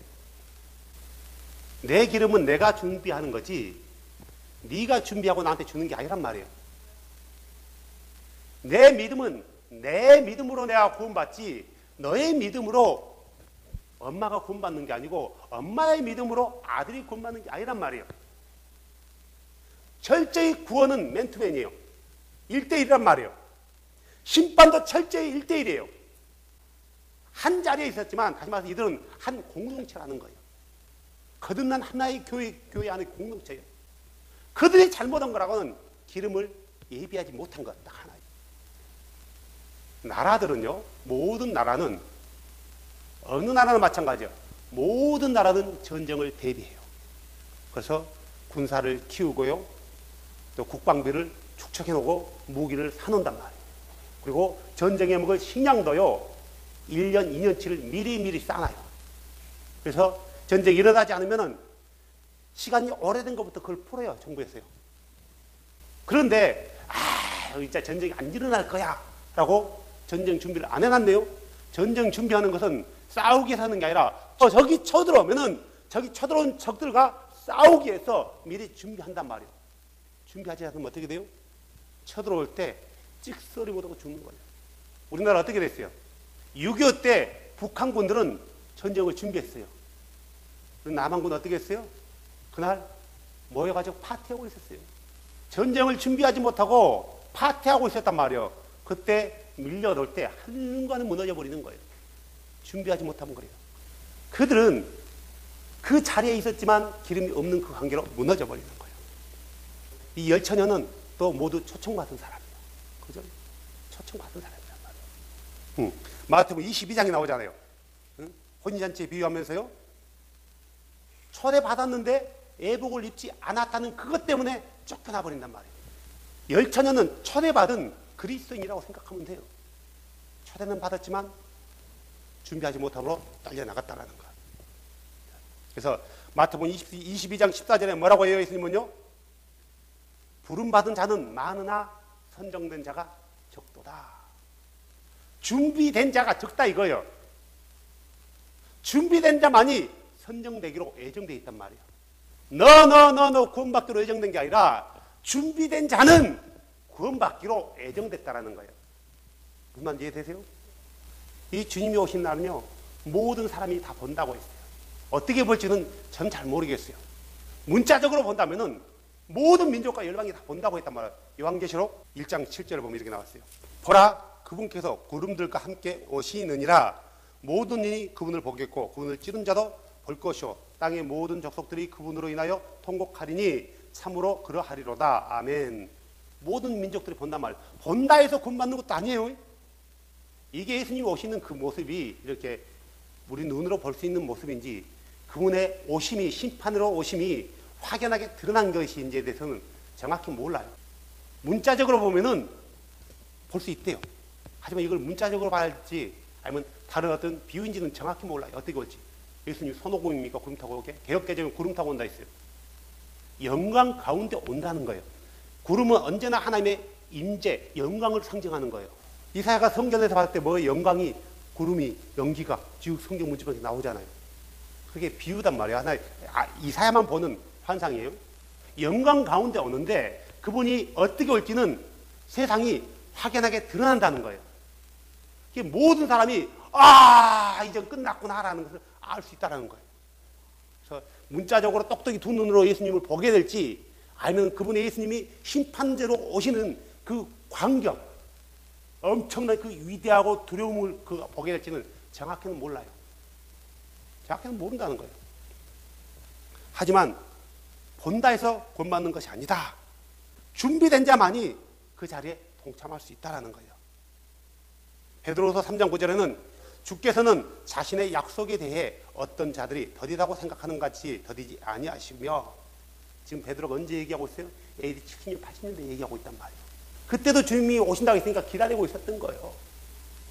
내 기름은 내가 준비하는 거지 네가 준비하고 나한테 주는 게 아니란 말이에요. 내 믿음은 내 믿음으로 내가 구원받지 너의 믿음으로 엄마가 구원받는 게 아니고 엄마의 믿음으로 아들이 구원받는 게 아니란 말이에요. 철저히 구원은 맨투맨이에요. 1대1이란 말이에요. 심판도 철저히 1대1이에요. 한 자리에 있었지만 다시 말해서 이들은 한 공동체라는 거예요. 거듭난 하나의 교회 안의 공동체예요. 그들이 잘못한 거라고는 기름을 예비하지 못한 것 딱 하나예요. 나라들은요, 모든 나라는 어느 나라는 마찬가지예요. 모든 나라는 전쟁을 대비해요. 그래서 군사를 키우고요, 또 국방비를 축적해 놓고 무기를 사놓는단 말이에요. 그리고 전쟁에 먹을 식량도요 1년, 2년치를 미리 싸놔요. 그래서 전쟁이 일어나지 않으면은 시간이 오래된 것부터 그걸 풀어요, 정부에서요. 그런데 진짜 전쟁이 안 일어날 거야 라고 전쟁 준비를 안 해놨네요. 전쟁 준비하는 것은 싸우기 위해서 하는 게 아니라 저기 쳐들어오면은 저기 쳐들어온 적들과 싸우기 위해서 미리 준비한단 말이에요. 준비하지 않으면 어떻게 돼요? 쳐들어올 때 찍소리 못하고 죽는 거예요. 우리나라 어떻게 됐어요? 6.25 때 북한군들은 전쟁을 준비했어요. 남한군은 어떻게 했어요? 그날 모여가지고 파티하고 있었어요. 전쟁을 준비하지 못하고 파티하고 있었단 말이에요. 그때 밀려올 때 한순간에 무너져 버리는 거예요. 준비하지 못하면 그래요. 그들은 그 자리에 있었지만 기름이 없는 그 관계로 무너져 버리는 거예요. 이 열처녀는 또 모두 초청받은 사람이야. 그죠? 초청받은 사람이란 말이야. 마태복음 22장에 나오잖아요. 혼인잔치에 비유하면서요. 초대받았는데 애복을 입지 않았다는 그것 때문에 쫓겨나 버린단 말이에요. 열처녀는 초대받은 그리스도인이라고 생각하면 돼요. 초대는 받았지만 준비하지 못함으로 딸려나갔다라는 거예요. 그래서 마태복음 22장 14절에 뭐라고 해요? 예수님은요. 부름받은 자는 많으나 선정된 자가 적도다. 준비된 자가 적다 이거예요. 준비된 자만이 선정되기로 예정되어 있단 말이에요. 너 구원받기로 예정된 게 아니라 준비된 자는 구원받기로 예정됐다라는 거예요. 무슨 말인지 이해되세요? 이 주님이 오신 날은요, 모든 사람이 다 본다고 했어요. 어떻게 볼지는 전 잘 모르겠어요. 문자적으로 본다면은 모든 민족과 열방이 다 본다고 했단 말이에요. 요한계시록 1장 7절을 보면 이렇게 나왔어요. 보라, 그분께서 구름들과 함께 오시느니라. 모든 이니 그분을 보겠고 그분을 찌른 자도 볼 것이요 땅의 모든 족속들이 그분으로 인하여 통곡하리니 참으로 그러하리로다. 아멘. 모든 민족들이 본단 말이에요. 본다 해서 구원받는 것도 아니에요. 이게 예수님이 오시는 그 모습이 이렇게 우리 눈으로 볼 수 있는 모습인지 그분의 오심이 심판으로 오심이 확연하게 드러난 것인지에 대해서는 정확히 몰라요. 문자적으로 보면은 볼 수 있대요. 하지만 이걸 문자적으로 봐야 할지 아니면 다른 어떤 비유인지는 정확히 몰라요. 어떻게 올지. 예수님 손오공입니까? 구름 타고 오게? 개혁개정은 구름 타고 온다 했어요. 영광 가운데 온다는 거예요. 구름은 언제나 하나님의 임재, 영광을 상징하는 거예요. 이사야가 성전에서 봤을 때 뭐 영광이, 구름이, 연기가 쭉 성경 문지방에 나오잖아요. 그게 비유단 말이에요. 하나, 이사야만 보는 환상이에요. 영광 가운데 오는데 그분이 어떻게 올지는 세상이 확연하게 드러난다는 거예요. 이게 모든 사람이 이제 끝났구나라는 것을 알 수 있다는 거예요. 그래서 문자적으로 똑똑히 두 눈으로 예수님을 보게 될지 아니면 그분의 예수님이 심판제로 오시는 그 광경, 엄청난 그 위대하고 두려움을 보게 될지는 정확히는 몰라요. 정확히는 모른다는 거예요. 하지만 본다 해서 구원받는 것이 아니다. 준비된 자만이 그 자리에 동참할 수 있다는 거예요. 베드로서 3장 9절에는 주께서는 자신의 약속에 대해 어떤 자들이 더디다고 생각하는 같이 더디지 아니하시며, 지금 베드로가 언제 얘기하고 있어요? AD 70년, 80년대 얘기하고 있단 말이에요. 그때도 주님이 오신다고 했으니까 기다리고 있었던 거예요.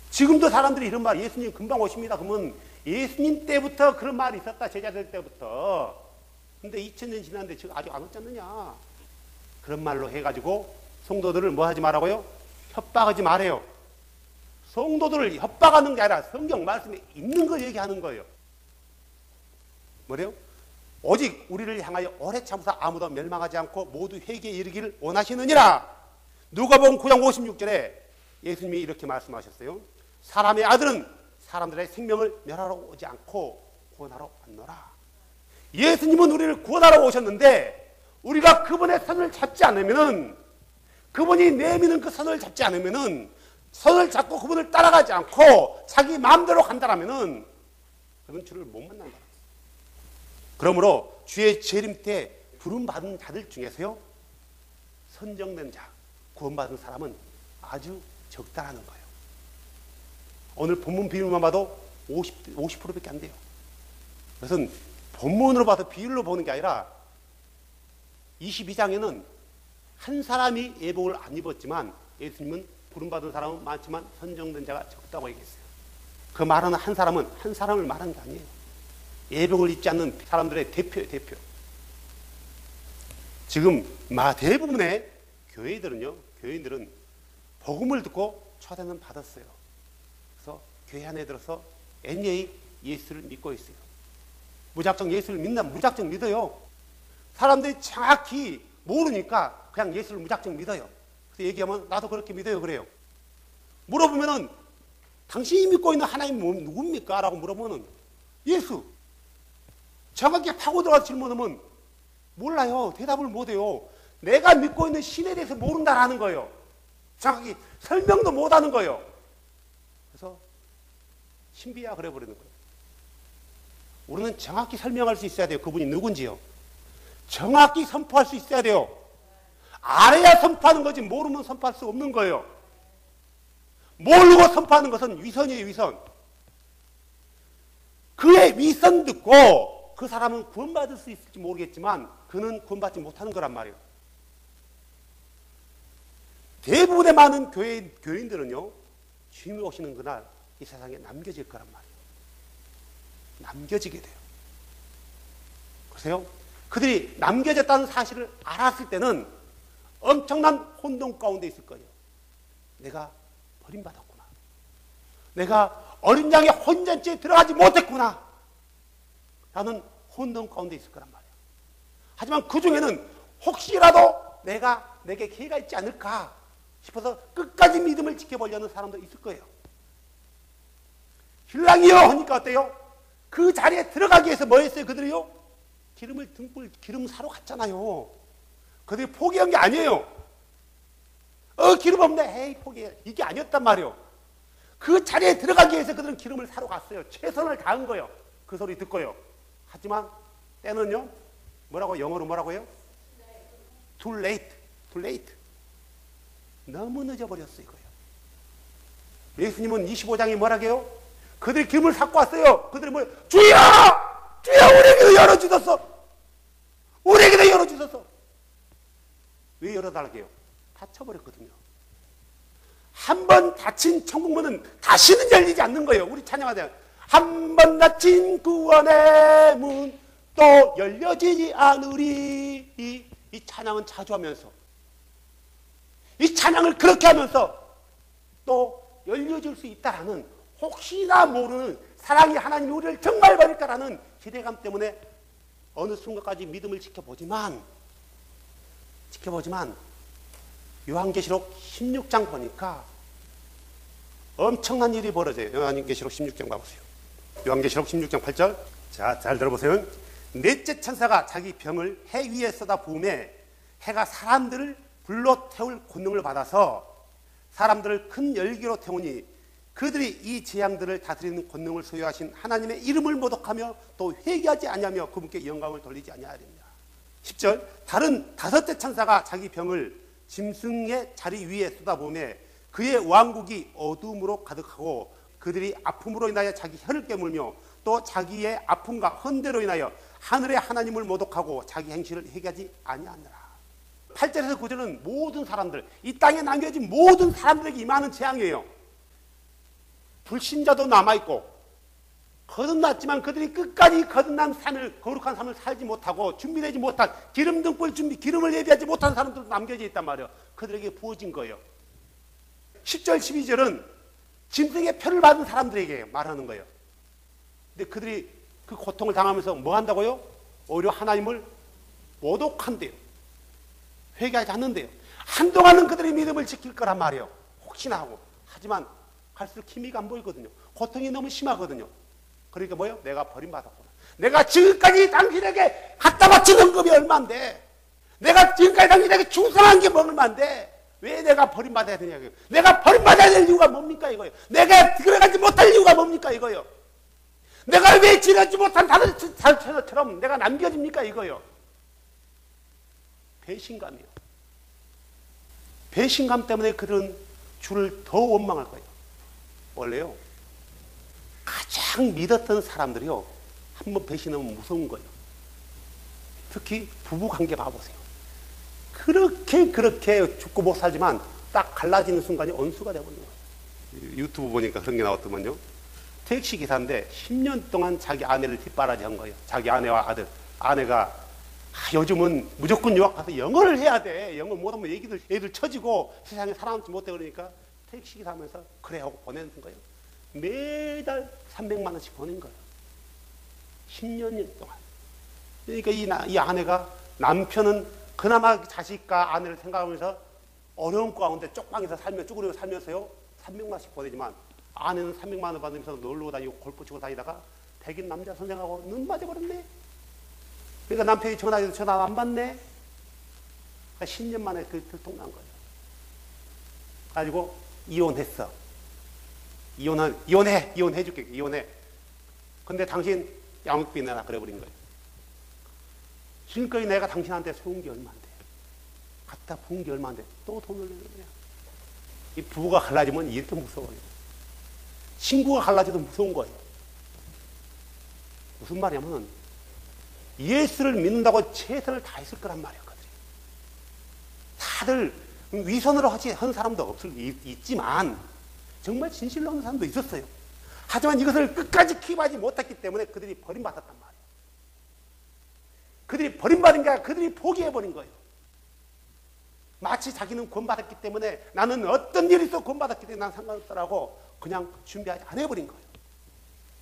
지금도 사람들이 이런 말, 예수님 금방 오십니다. 그러면 예수님 때부터 그런 말이 있었다. 제자들 때부터. 근데 2000년 지났는데 지금 아직 안 왔지 않느냐. 그런 말로 해가지고 성도들을 뭐 하지 말라고요? 협박하지 말아요. 성도들을 협박하는 게 아니라 성경 말씀에 있는 걸 얘기하는 거예요. 뭐래요? 오직 우리를 향하여 오래 참으사 아무도 멸망하지 않고 모두 회개에 이르기를 원하시느니라. 누가복음 9장 56절에 예수님이 이렇게 말씀하셨어요. 사람의 아들은 사람들의 생명을 멸하러 오지 않고 구원하러 왔노라. 예수님은 우리를 구원하러 오셨는데 우리가 그분의 선을 잡지 않으면은, 그분이 내미는 그 선을 잡지 않으면은, 선을 잡고 그분을 따라가지 않고 자기 마음대로 간다라면은 그런 주를 못 만난다. 그러므로 주의 재림 때 부름받은 자들 중에서요, 선정된 자, 구원받은 사람은 아주 적다라는 거예요. 오늘 본문 비율만 봐도 50%밖에 안 돼요. 그것은 본문으로 봐도 비율로 보는 게 아니라 22장에는 한 사람이 예복을 안 입었지만 예수님은 부름받은 사람은 많지만 선정된 자가 적다고 얘기했어요. 그 말하는 한 사람은 한 사람을 말하는 게 아니에요. 예복을 입지 않는 사람들의 대표예요, 대표. 지금 대부분의 교회들은 복음을 듣고 초대는 받았어요. 그래서 교회 안에 들어서 애니에이 예수를 믿고 있어요. 무작정 예수를 무작정 믿어요. 사람들이 정확히 모르니까 그냥 예수를 무작정 믿어요. 그래서 얘기하면 나도 그렇게 믿어요 그래요. 물어보면은 당신이 믿고 있는 하나님 누굽니까? 라고 물어보면은 예수. 정확히 파고 들어가서 질문하면 몰라요. 대답을 못해요. 내가 믿고 있는 신에 대해서 모른다라는 거예요. 정확히 설명도 못하는 거예요. 그래서 신비야 그래 버리는 거예요. 우리는 정확히 설명할 수 있어야 돼요. 그분이 누군지요. 정확히 선포할 수 있어야 돼요. 알아야 선포하는 거지 모르면 선포할 수 없는 거예요. 모르고 선포하는 것은 위선이에요, 위선. 그의 위선 듣고 그 사람은 구원받을 수 있을지 모르겠지만 그는 구원받지 못하는 거란 말이에요. 대부분의 많은 교인들은요, 주님이 오시는 그날 이 세상에 남겨질 거란 말이에요. 남겨지게 돼요. 그러세요? 그들이 남겨졌다는 사실을 알았을 때는 엄청난 혼돈 가운데 있을 거예요. 내가 버림받았구나. 내가 어린 양의 혼전지에 들어가지 못했구나. 라는 혼돈 가운데 있을 거란 말이에요. 하지만 그 중에는 혹시라도 내게 기회가 있지 않을까 싶어서 끝까지 믿음을 지켜보려는 사람도 있을 거예요. 신랑이요 하니까 어때요? 그 자리에 들어가기 위해서 뭐 했어요? 그들이요? 기름 사러 갔잖아요. 그들이 포기한 게 아니에요. 기름 없네. 에이, 포기해. 이게 아니었단 말이에요. 그 자리에 들어가기 위해서 그들은 기름을 사러 갔어요. 최선을 다한 거예요. 그 소리 듣고요. 하지만 때는요, 영어로 뭐라고 해요? Too late. Too late. 너무 늦어버렸어요, 이거예요. 예수님은 25장에 뭐라고 해요? 그들이 기름을 샀고 왔어요. 그들이 주여! 주여, 우리에게도 열어주셨어. 우리에게도 열어주셨어. 왜 열어달라고 해요? 닫혀버렸거든요. 한 번 닫힌 천국문은 다시는 열리지 않는 거예요. 우리 찬양하잖아요. 한 번 닫힌 구원의 문 또 열려지지 않으리. 이 찬양은 자주 하면서, 이 찬양을 그렇게 하면서 또 열려질 수 있다라는, 혹시나 모르는, 사랑이 하나님이 우리를 정말 버릴까라는 기대감 때문에 어느 순간까지 믿음을 지켜보지만 요한계시록 16장 보니까 엄청난 일이 벌어져요. 요한계시록 16장 봐보세요. 요한계시록 16장 8절. 자, 잘 들어보세요. 넷째 천사가 자기 병을 해 위에 쏟아 부음에 해가 사람들을 불로 태울 권능을 받아서 사람들을 큰 열기로 태우니 그들이 이 재앙들을 다스리는 권능을 소유하신 하나님의 이름을 모독하며 또 회개하지 아니하며 그분께 영광을 돌리지 아니하리라. 10절. 다른 다섯째 천사가 자기 병을 짐승의 자리 위에 쏟아부음에 그의 왕국이 어둠으로 가득하고 그들이 아픔으로 인하여 자기 혀를 깨물며 또 자기의 아픔과 헌대로 인하여 하늘의 하나님을 모독하고 자기 행실을 회개하지 아니하느라. 8절에서 9절은 모든 사람들, 이 땅에 남겨진 모든 사람들에게 임하는 재앙이에요. 불신자도 남아있고 거듭났지만 그들이 끝까지 거듭난 삶을, 거룩한 삶을 살지 못하고 준비되지 못한 기름 등불 기름을 예비하지 못한 사람들도 남겨져 있단 말이에요. 그들에게 부어진 거예요. 10절 12절은 짐승의 표를 받은 사람들에게 말하는 거예요. 근데 그들이 그 고통을 당하면서 뭐 한다고요? 오히려 하나님을 모독한대요. 회개하지 않는데요. 한동안은 그들의 믿음을 지킬 거란 말이에요. 혹시나 하고. 하지만 갈수록 힘이 안 보이거든요. 고통이 너무 심하거든요. 그러니까 뭐예요? 내가 버림받았구나. 내가 지금까지 당신에게 갖다 바치는 금이 얼마인데, 내가 지금까지 당신에게 충성한 게 얼마인데 왜 내가 버림받아야 되냐고요. 내가 버림받아야 될 이유가 뭡니까 이거예요. 내가 들어가지 못할 이유가 뭡니까 이거예요. 내가 왜 지나지 못한 다른 사람처럼 내가 남겨집니까 이거예요. 배신감이에요. 배신감 때문에 그들은 주를 더 원망할 거예요. 원래요, 가장 믿었던 사람들이요, 한번 배신하면 무서운 거예요. 특히 부부관계 봐보세요. 그렇게 죽고 못 살지만 딱 갈라지는 순간이 언수가 되버리는 거예요. 유튜브 보니까 그런 게 나왔더만요. 택시기사인데 10년 동안 자기 아내를 뒷바라지 한 거예요. 자기 아내와 아들. 아내가 요즘은 무조건 유학 가서 영어를 해야 돼. 영어 못하면 애들 처지고 세상에 살아남지 못해. 그러니까 택시기사 하면서 그래 하고 보내는 거예요. 매달 300만 원씩 보낸 거예요. 10년 동안. 그러니까 이 아내가, 남편은 그나마 자식과 아내를 생각하면서 어려운 가운데 쪽방에서 쭈그리고 살면서요 300만 원씩 보내지만 아내는 300만 원 받으면서 놀러 다니고 골프 치고 다니다가 백인 남자 선생하고 눈 맞아버렸네. 그러니까 남편이 전화해도 전화 안 받네. 그러니까 10년 만에 그 들통난 거예요. 가지고 이혼했어. 이혼해줄게. 이혼해. 근데 당신 양육비 내라. 그래버린 거예요. 지금까지 내가 당신한테 세운 게 얼마인데. 갖다 본 게 얼마인데 또 돈을 내는 거야. 이 부부가 갈라지면 이렇게 무서워요. 친구가 갈라져도 무서운 거예요. 무슨 말이냐면 예수를 믿는다고 최선을 다했을 거란 말이에요. 다들 위선으로 한 사람도 있지만 정말 진실로 하는 사람도 있었어요. 하지만 이것을 끝까지 기억하지 못했기 때문에 그들이 버림받았단 말이에요. 그들이 버림받은 게 아니라 그들이 포기해버린 거예요. 마치 자기는 구원받았기 때문에 나는 어떤 일이 있어 구원받았기 때문에 난 상관없다라고 그냥 준비하지 안 해버린 거예요.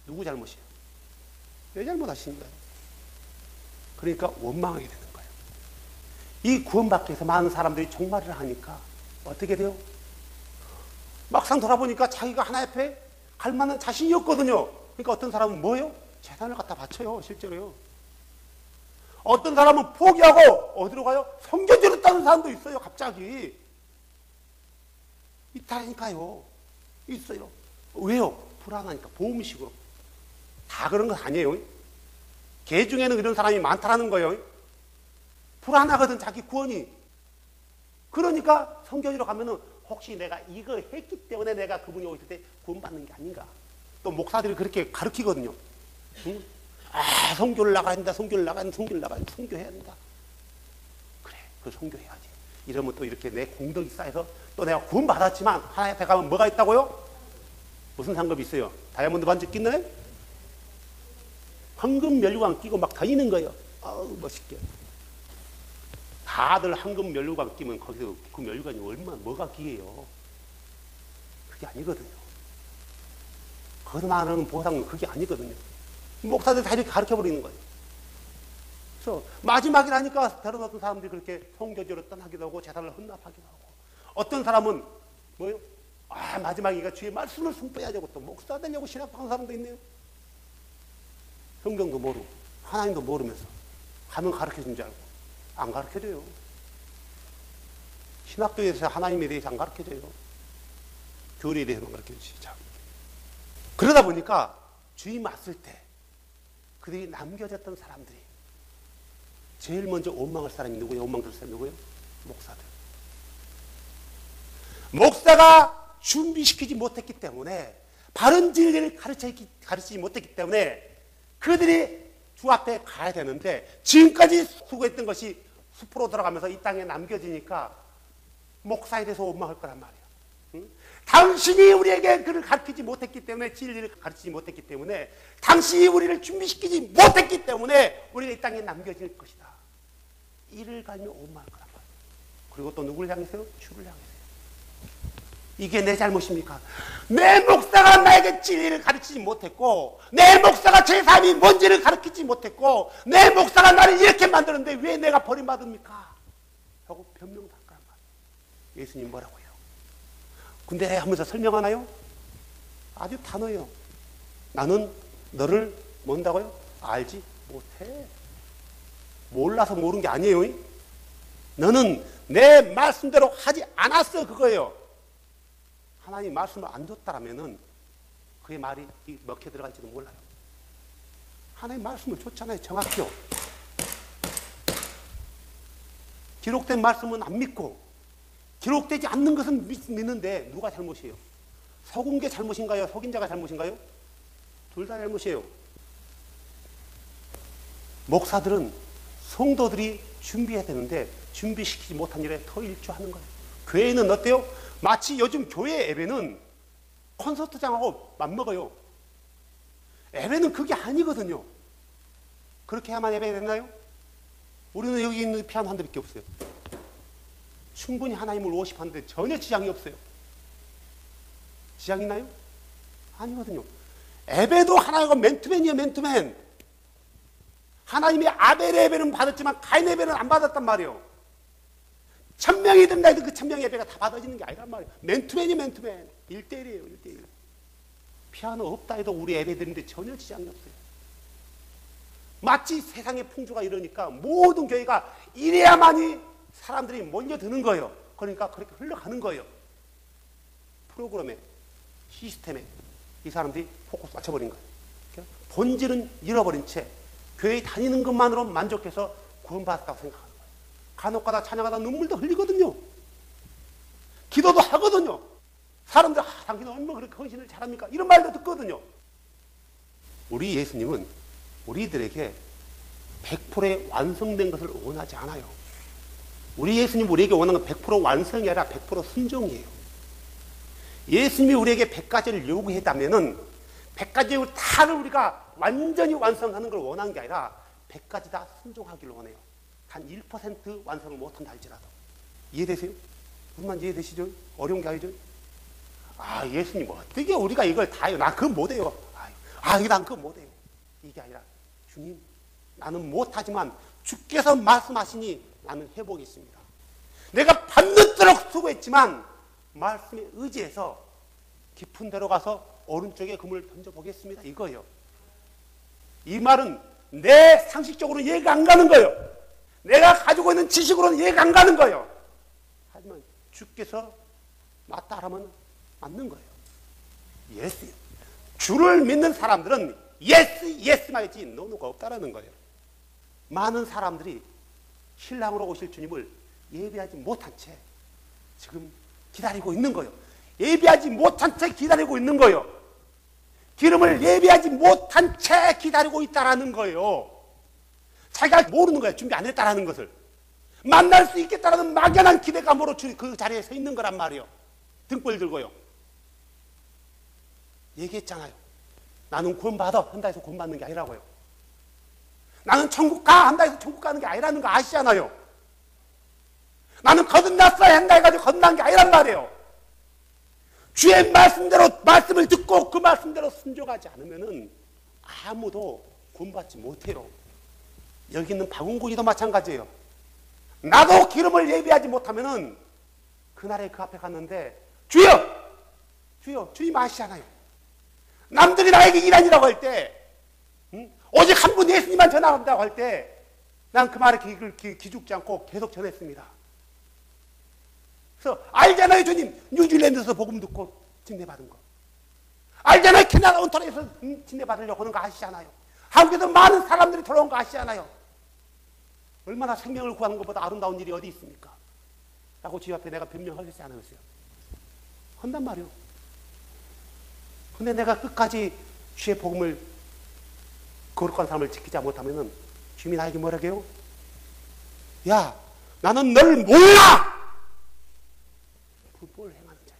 누구 잘못이에요? 왜 잘못하신 거예요? 그러니까 원망하게 되는 거예요. 이 구원받기 위해서 많은 사람들이 종말을 하니까 어떻게 돼요? 막상 돌아보니까 자기가 하나 옆에 갈 만한 자신이 없거든요. 그러니까 어떤 사람은 뭐예요? 재산을 갖다 바쳐요. 실제로요. 어떤 사람은 포기하고 어디로 가요? 성교지로 따는 사람도 있어요. 갑자기. 있다니까요. 있어요. 왜요? 불안하니까. 보험식으로. 다 그런 건 아니에요. 개 중에는 이런 사람이 많다라는 거예요. 불안하거든, 자기 구원이. 그러니까 성교지로 가면은 혹시 내가 이거 했기 때문에 내가 그분이 오실 때 구원받는 게 아닌가. 또 목사들이 그렇게 가르치거든요. 응? 아, 성교를 나가야 된다, 성교를 나가야 된다, 성교를 나가야 된다, 성교해야 된다. 그래, 그 성교해야지. 이러면 또 이렇게 내 공덕이 쌓여서 또 내가 구원받았지만 하나님 앞에 가면 뭐가 있다고요? 무슨 상급이 있어요? 다이아몬드 반지 끼네? 황금 면류관 끼고 막 다니는 거예요. 아우, 멋있게. 다들 황금 면류관 끼면 거기서 그 면류관이 얼마나 뭐가 귀해요. 그게 아니거든요. 거기서 말하는 보상은 그게 아니거든요. 목사들 다 이렇게 가르쳐버리는 거예요. 그래서 마지막이라니까 다른 어떤 사람들이 그렇게 성교지로 떠나기도 하고 재산을 헌납하기도 하고, 어떤 사람은 뭐요? 아, 마지막이가 주의 말씀을 숨겨야 되고 또 목사 되려고 신학하는 사람도 있네요. 성경도 모르고 하나님도 모르면서 가면 가르쳐준 줄 알고 안 가르쳐줘요. 신학도에 대해서 하나님에 대해서 안 가르쳐줘요. 교리에 대해서만 가르쳐주지. 그러다 보니까 주님 왔을 때 그들이 남겨졌던 사람들이 제일 먼저 원망할 사람이 누구예요? 원망될 사람이 누구예요? 목사들. 목사가 준비시키지 못했기 때문에, 바른 진리를 가르치지 못했기 때문에 그들이 주 앞에 가야 되는데 지금까지 수고했던 것이 숲으로 돌아가면서 이 땅에 남겨지니까 목사에 대해서 원망할 거란 말이에요. 응? 당신이 우리에게 그를 가르치지 못했기 때문에, 진리를 가르치지 못했기 때문에, 당신이 우리를 준비시키지 못했기 때문에 우리가 이 땅에 남겨질 것이다. 이를 갈며 원망할 거란 말이에요. 그리고 또 누구를 향해서요? 주를 향해서요. 이게 내 잘못입니까? 내 목사가 나에게 진리를 가르치지 못했고, 내 목사가 제 삶이 뭔지를 가르치지 못했고, 내 목사가 나를 이렇게 만드는데 왜 내가 버림받습니까? 하고 변명도 할 거란 말이에요. 예수님 뭐라고 해요? 근데 하면서 설명하나요? 아주 단호해요. 나는 너를 뭔다고요? 알지 못해. 몰라서 모르는 게 아니에요. 너는 내 말씀대로 하지 않았어, 그거예요. 하나님 말씀을 안 줬다라면은 그의 말이 먹혀 들어갈지도 몰라요. 하나님 말씀을 줬잖아요. 정확히요. 기록된 말씀은 안 믿고 기록되지 않는 것은 믿는데 누가 잘못이에요? 속은 게 잘못인가요? 속인 자가 잘못인가요? 둘 다 잘못이에요. 목사들은 성도들이 준비해야 되는데 준비시키지 못한 일에 더 일조하는 거예요. 교회는 어때요? 마치 요즘 교회 예배는 콘서트장하고 맞먹어요. 예배는 그게 아니거든요. 그렇게 해야만 예배가 됐나요? 우리는 여기 있는 피아노 한 대밖에 없어요. 충분히 하나님을 워십하는데 전혀 지장이 없어요. 지장 있나요? 아니거든요. 예배도 하나가 맨투맨이에요. 맨투맨. 하나님이 아벨의 예배는 받았지만 가인의 예배는 안 받았단 말이에요. 1000명이 된다 해도 그 1000명 예배가 다 받아지는 게 아니란 말이에요. 맨투맨이 맨투맨. 1대1이에요. 1대1. 피아노 없다 해도 우리 예배 드리는데 전혀 지장이 없어요. 마치 세상의 풍조가 이러니까 모든 교회가 이래야만이 사람들이 몰려드는 거예요. 그러니까 그렇게 흘러가는 거예요. 프로그램에, 시스템에 이 사람들이 포커스 맞춰버린 거예요. 본질은 잃어버린 채 교회 다니는 것만으로 만족해서 구원받았다고 생각하는 거예요. 간혹가다 찬양하다 눈물도 흘리거든요. 기도도 하거든요. 사람들 당신은 얼마나 그렇게 헌신을 잘합니까? 이런 말도 듣거든요. 우리 예수님은 우리들에게 100%의 완성된 것을 원하지 않아요. 우리 예수님 우리에게 원하는 건 100% 완성이 아니라 100% 순종이에요. 예수님이 우리에게 100가지를 요구했다면은 100가지 다를 우리가 완전히 완성하는 걸 원하는 게 아니라 100가지 다 순종하기를 원해요. 단 1% 완성을 못한다 할지라도. 이해되세요? 무슨 이해되시죠? 어려운 게 아니죠? 아, 예수님 어떻게 우리가 이걸 다 해요? 나 그거 못해요. 난 그거 못해요. 이게 아니라 주님, 나는 못하지만 주께서 말씀하시니 나는 해보겠습니다. 내가 밤늦도록 수고했지만 말씀에 의지해서 깊은 데로 가서 오른쪽에 금을 던져보겠습니다. 이거예요. 이 말은 내 상식적으로는 이해가 안 가는 거예요. 내가 가지고 있는 지식으로는 이해가 안 가는 거예요. 하지만 주께서 맞다 하면 맞는 거예요. 예스. 주를 믿는 사람들은 예스만 했지 노노가 없다라는 거예요. 많은 사람들이 신랑으로 오실 주님을 예배하지 못한 채 지금 기다리고 있는 거예요. 예배하지 못한 채 기다리고 있는 거예요. 기름을 예배하지 못한 채 기다리고 있다라는 거예요. 자기가 모르는 거예요. 준비 안 했다라는 것을. 만날 수 있겠다라는 막연한 기대감으로 그 자리에 서 있는 거란 말이에요. 등불 들고요. 얘기했잖아요. 나는 구원받아 한다 해서 구원받는 게 아니라고요. 나는 천국 가 한다 해서 천국 가는 게 아니라는 거 아시잖아요. 나는 거듭났어야 한다 해가지고 거듭난 게 아니란 말이에요. 주의 말씀대로 말씀을 듣고 그 말씀대로 순종하지 않으면은 아무도 구원받지 못해요. 여기 있는 박운군이도 마찬가지예요. 나도 기름을 예비하지 못하면은 그날에 그 앞에 갔는데 주여! 주님 아시잖아요. 남들이 나에게 일하니라고 할 때 오직 한 분 예수님만 전화한다고 할 때 난 그 말에 기죽지 않고 계속 전했습니다. 그래서 알잖아요. 주님 뉴질랜드에서 복음 듣고 진례받은 거 알잖아요. 캐나다 온타리오에서 진례받으려고 하는 거 아시잖아요. 한국에서 많은 사람들이 돌아온 거 아시잖아요. 얼마나 생명을 구하는 것보다 아름다운 일이 어디 있습니까? 라고 주님 앞에 내가 변명하겠지 않았어요. 한단 말이요. 근데 내가 끝까지 주의 복음을 거룩한 삶을 지키지 못하면은 주님이 나에게 뭐라고 해요? 야, 나는 널 몰라! 불법을 행하는 자야.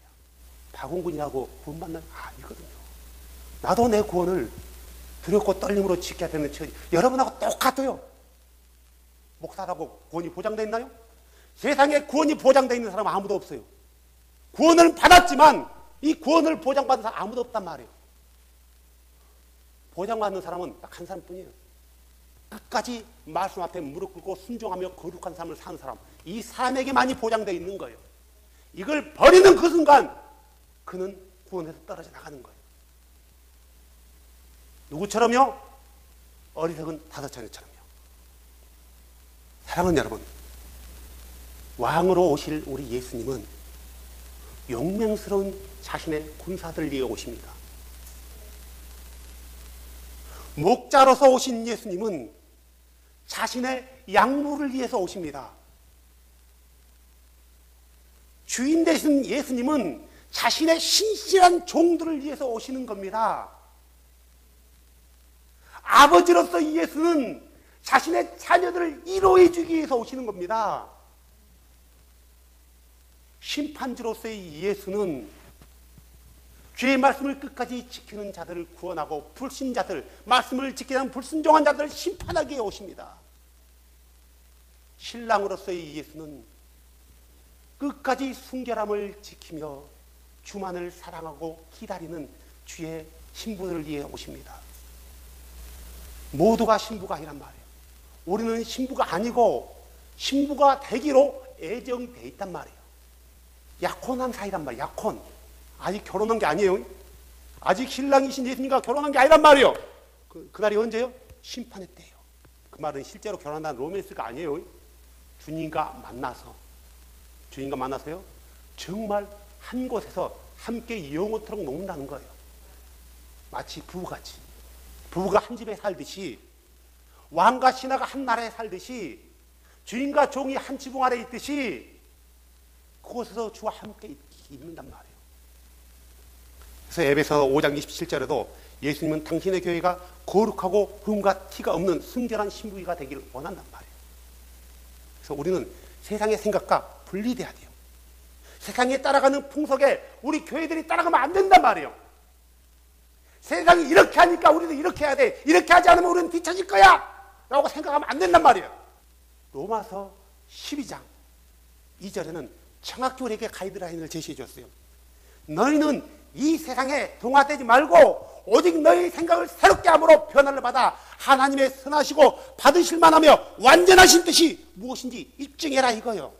박원군이라고 구원받는 아니거든요. 나도 내 구원을 두렵고 떨림으로 지켜야 되는 처지. 여러분하고 똑같아요. 목사라고 구원이 보장되어 있나요? 세상에 구원이 보장되어 있는 사람은 아무도 없어요. 구원을 받았지만 이 구원을 보장받은 사람 아무도 없단 말이에요. 보장받는 사람은 딱 한 사람뿐이에요. 끝까지 말씀 앞에 무릎 꿇고 순종하며 거룩한 삶을 사는 사람. 이 사람에게만이 보장되어 있는 거예요. 이걸 버리는 그 순간 그는 구원에서 떨어져 나가는 거예요. 누구처럼요? 어리석은 다섯처녀처럼요. 사랑하는 여러분, 왕으로 오실 우리 예수님은 용맹스러운 자신의 군사들을 위해 오십니다. 목자로서 오신 예수님은 자신의 양무를 위해서 오십니다. 주인 되신 예수님은 자신의 신실한 종들을 위해서 오시는 겁니다. 아버지로서 예수는 자신의 자녀들을 위로해 주기 위해서 오시는 겁니다. 심판주로서의 예수는 주의 말씀을 끝까지 지키는 자들을 구원하고 불신자들, 말씀을 지키지 않는 불순종한 자들을 심판하기 위해 오십니다. 신랑으로서의 예수는 끝까지 순결함을 지키며 주만을 사랑하고 기다리는 주의 신부들을 위해 오십니다. 모두가 신부가 아니란 말이에요. 우리는 신부가 아니고 신부가 되기로 애정되어 있단 말이에요. 약혼한 사이란 말이에요. 약혼. 아직 결혼한 게 아니에요. 아직 신랑이신 예수님과 결혼한 게 아니란 말이에요. 그날이 언제요? 심판의 때예요. 그 말은 실제로 결혼한다는 로맨스가 아니에요. 주님과 만나서요. 정말 한 곳에서 함께 영원토록 녹는다는 거예요. 마치 부부같이. 부부가 한 집에 살듯이, 왕과 신하가 한 나라에 살듯이 주인과 종이 한 지붕 아래 있듯이 그곳에서 주와 함께 있는단 말이에요. 그래서 에베소 5장 27절에도 예수님은 당신의 교회가 거룩하고 흠과 티가 없는 순결한 신부가 되기를 원한단 말이에요. 그래서 우리는 세상의 생각과 분리돼야 돼요. 세상에 따라가는 풍속에 우리 교회들이 따라가면 안 된단 말이에요. 세상이 이렇게 하니까 우리도 이렇게 해야 돼. 이렇게 하지 않으면 우리는 뒤처질 거야 라고 생각하면 안 된단 말이에요. 로마서 12장 2절에는 청학교에게 가이드라인을 제시해 줬어요. 너희는 이 세상에 동화되지 말고 오직 너희 생각을 새롭게 함으로 변화를 받아 하나님의 선하시고 받으실 만하며 완전하신 뜻이 무엇인지 입증해라 이거요.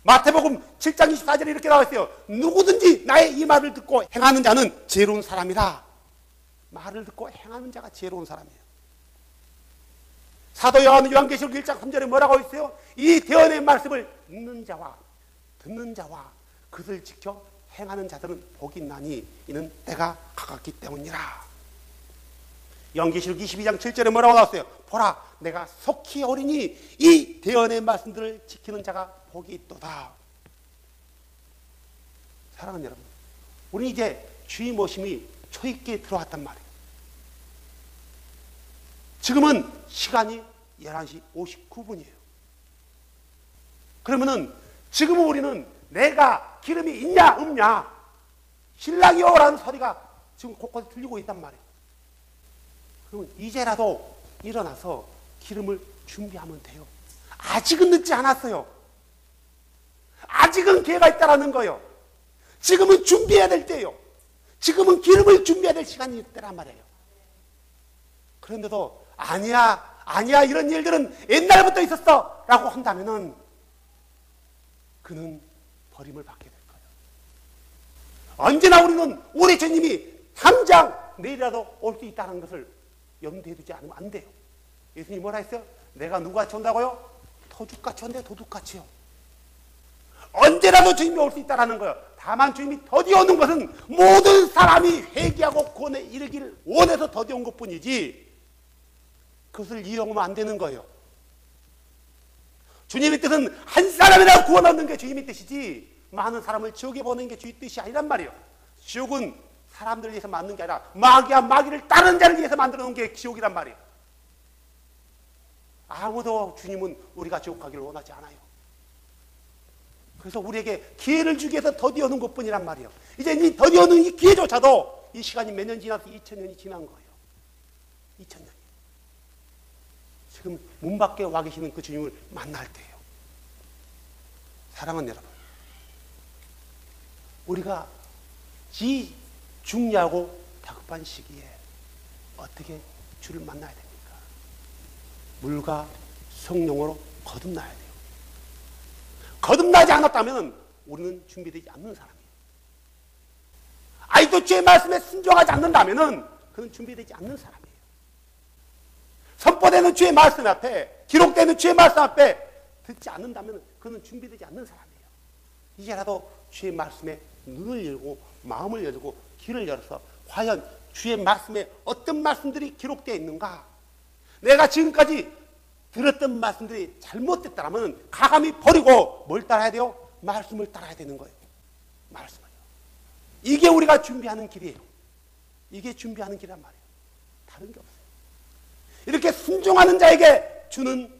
마태복음 7장 24절에 이렇게 나와 있어요. 누구든지 나의 이 말을 듣고 행하는 자는 지혜로운 사람이다. 말을 듣고 행하는 자가 지혜로운 사람이에요. 사도 요한은 요한계시록 1장 3절에 뭐라고 있어요? 이 대언의 말씀을 읽는 자와 듣는 자와 그것을 지켜 행하는 자들은 복이 있나니 이는 때가 가깝기 때문이라. 요한계시록 22장 7절에 뭐라고 나왔어요? 보라 내가 속히 오리니 이 대언의 말씀들을 지키는 자가 복이 있도다. 사랑하는 여러분, 우리 이제 주의 모심이 초입기에 들어왔단 말이에요. 지금은 시간이 11시 59분이에요. 그러면은 지금은 우리는 내가 기름이 있냐 없냐 신랑이 오라는 소리가 지금 곳곳에 들리고 있단 말이에요. 그러면 이제라도 일어나서 기름을 준비하면 돼요. 아직은 늦지 않았어요. 아직은 기회가 있다라는 거예요. 지금은 준비해야 될 때예요. 지금은 기름을 준비해야 될 시간이 있다란 말이에요. 그런데도 아니야 이런 일들은 옛날부터 있었어 라고 한다면은 그는 버림을 받게 될 거예요. 언제나 우리는 우리 주님이 당장 내일이라도 올 수 있다는 것을 염두에 두지 않으면 안 돼요. 예수님이 뭐라 했어요? 내가 누구같이 온다고요? 도둑같이 온대. 도둑같이요. 언제라도 주님이 올 수 있다는 거예요. 다만 주님이 더디 오는 것은 모든 사람이 회개하고 구원에 이르기를 원해서 더디 온 것뿐이지 그것을 이용하면 안 되는 거예요. 주님의 뜻은 한 사람이라도 구원 얻는 게 주님의 뜻이지 많은 사람을 지옥에 보내는 게 주의 뜻이 아니란 말이에요. 지옥은 사람들을 위해서 만든 게 아니라 마귀를 따르는 자를 위해서 만들어 놓은 게 지옥이란 말이에요. 아무도 주님은 우리가 지옥 가기를 원하지 않아요. 그래서 우리에게 기회를 주기 위해서 더디 오는 것뿐이란 말이에요. 이제 이 더디 오는 이 기회조차도 이 시간이 몇 년 지나서 2000년이 지난 거예요. 2000년이. 지금 문 밖에 와 계시는 그 주님을 만날 때예요. 사랑하는 여러분, 우리가 이 중요하고 다급한 시기에 어떻게 주를 만나야 됩니까? 물과 성령으로 거듭나야 돼요. 거듭나지 않았다면 우리는 준비되지 않는 사람이에요. 아직도 주의 말씀에 순종하지 않는다면 그는 준비되지 않는 사람이에요. 선포되는 주의 말씀 앞에, 기록되는 주의 말씀 앞에 듣지 않는다면 그는 준비되지 않는 사람이에요. 이제라도 주의 말씀에 눈을 열고 마음을 열고 귀를 열어서 과연 주의 말씀에 어떤 말씀들이 기록되어 있는가? 내가 지금까지 들었던 말씀들이 잘못됐다면 가감히 버리고 뭘 따라야 돼요? 말씀을 따라야 되는 거예요. 말씀을요. 이게 우리가 준비하는 길이에요. 이게 준비하는 길이란 말이에요. 다른 게 없어요. 이렇게 순종하는 자에게 주는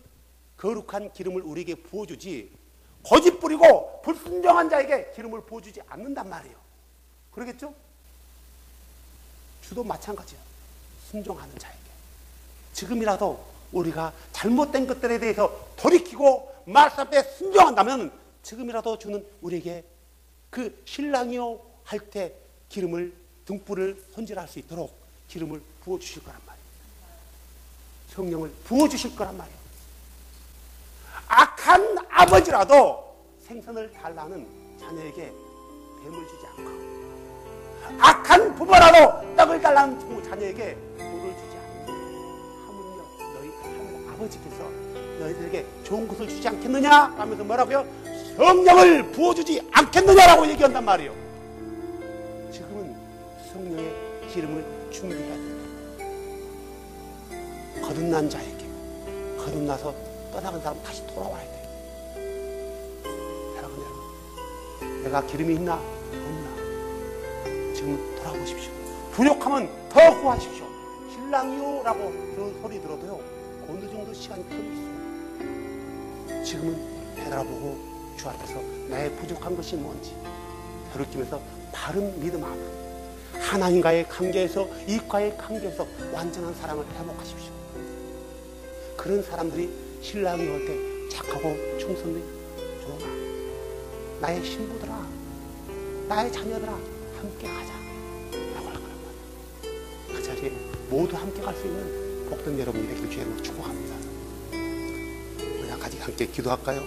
거룩한 기름을 우리에게 부어주지 고집 부리고 불순종한 자에게 기름을 부어주지 않는단 말이에요. 그러겠죠? 주도 마찬가지예요. 순종하는 자에게. 지금이라도 우리가 잘못된 것들에 대해서 돌이키고 말씀 앞에 순종한다면 지금이라도 주는 우리에게 그 신랑이요 할 때 기름을 등불을 손질할 수 있도록 기름을 부어주실 거란 말이에요. 성령을 부어주실 거란 말이에요. 악한 아버지라도 생선을 달라는 자녀에게 뱀을 주지 않고 악한 부모라도 떡을 달라는 자녀에게 물을 주지 않는 하물며 너희 하늘 아버지께서 너희들에게 좋은 것을 주지 않겠느냐 하면서 뭐라고요? 성령을 부어주지 않겠느냐라고 얘기한단 말이에요. 지금은 성령의 기름을 준비해야 됩니다. 거듭난 자에게, 거듭나서 떠나간 사람 다시 돌아와야 돼. 사랑하는 여러분, 내가 기름이 있나 없나 지금 돌아보십시오. 부족하면 더 구하십시오. 신랑이요 라고 그 소리 들어도요, 어느 정도 시간이 텀이 있어요. 지금은 되돌아보고 주 앞에서 나의 부족한 것이 뭔지 되돌이키면서 바른 믿음 안으로 하나님과의 관계에서, 이익과의 관계에서 완전한 사랑을 회복하십시오. 그런 사람들이 신랑이 올 때 착하고 충성된 조나, 나의 신부들아, 나의 자녀들아, 함께 가자 라고 할 거란 말이에요. 그 자리에 모두 함께 갈 수 있는 복된 여러분이 되길 주의 이름으로 축복합니다. 우리 한 가지 함께 기도할까요?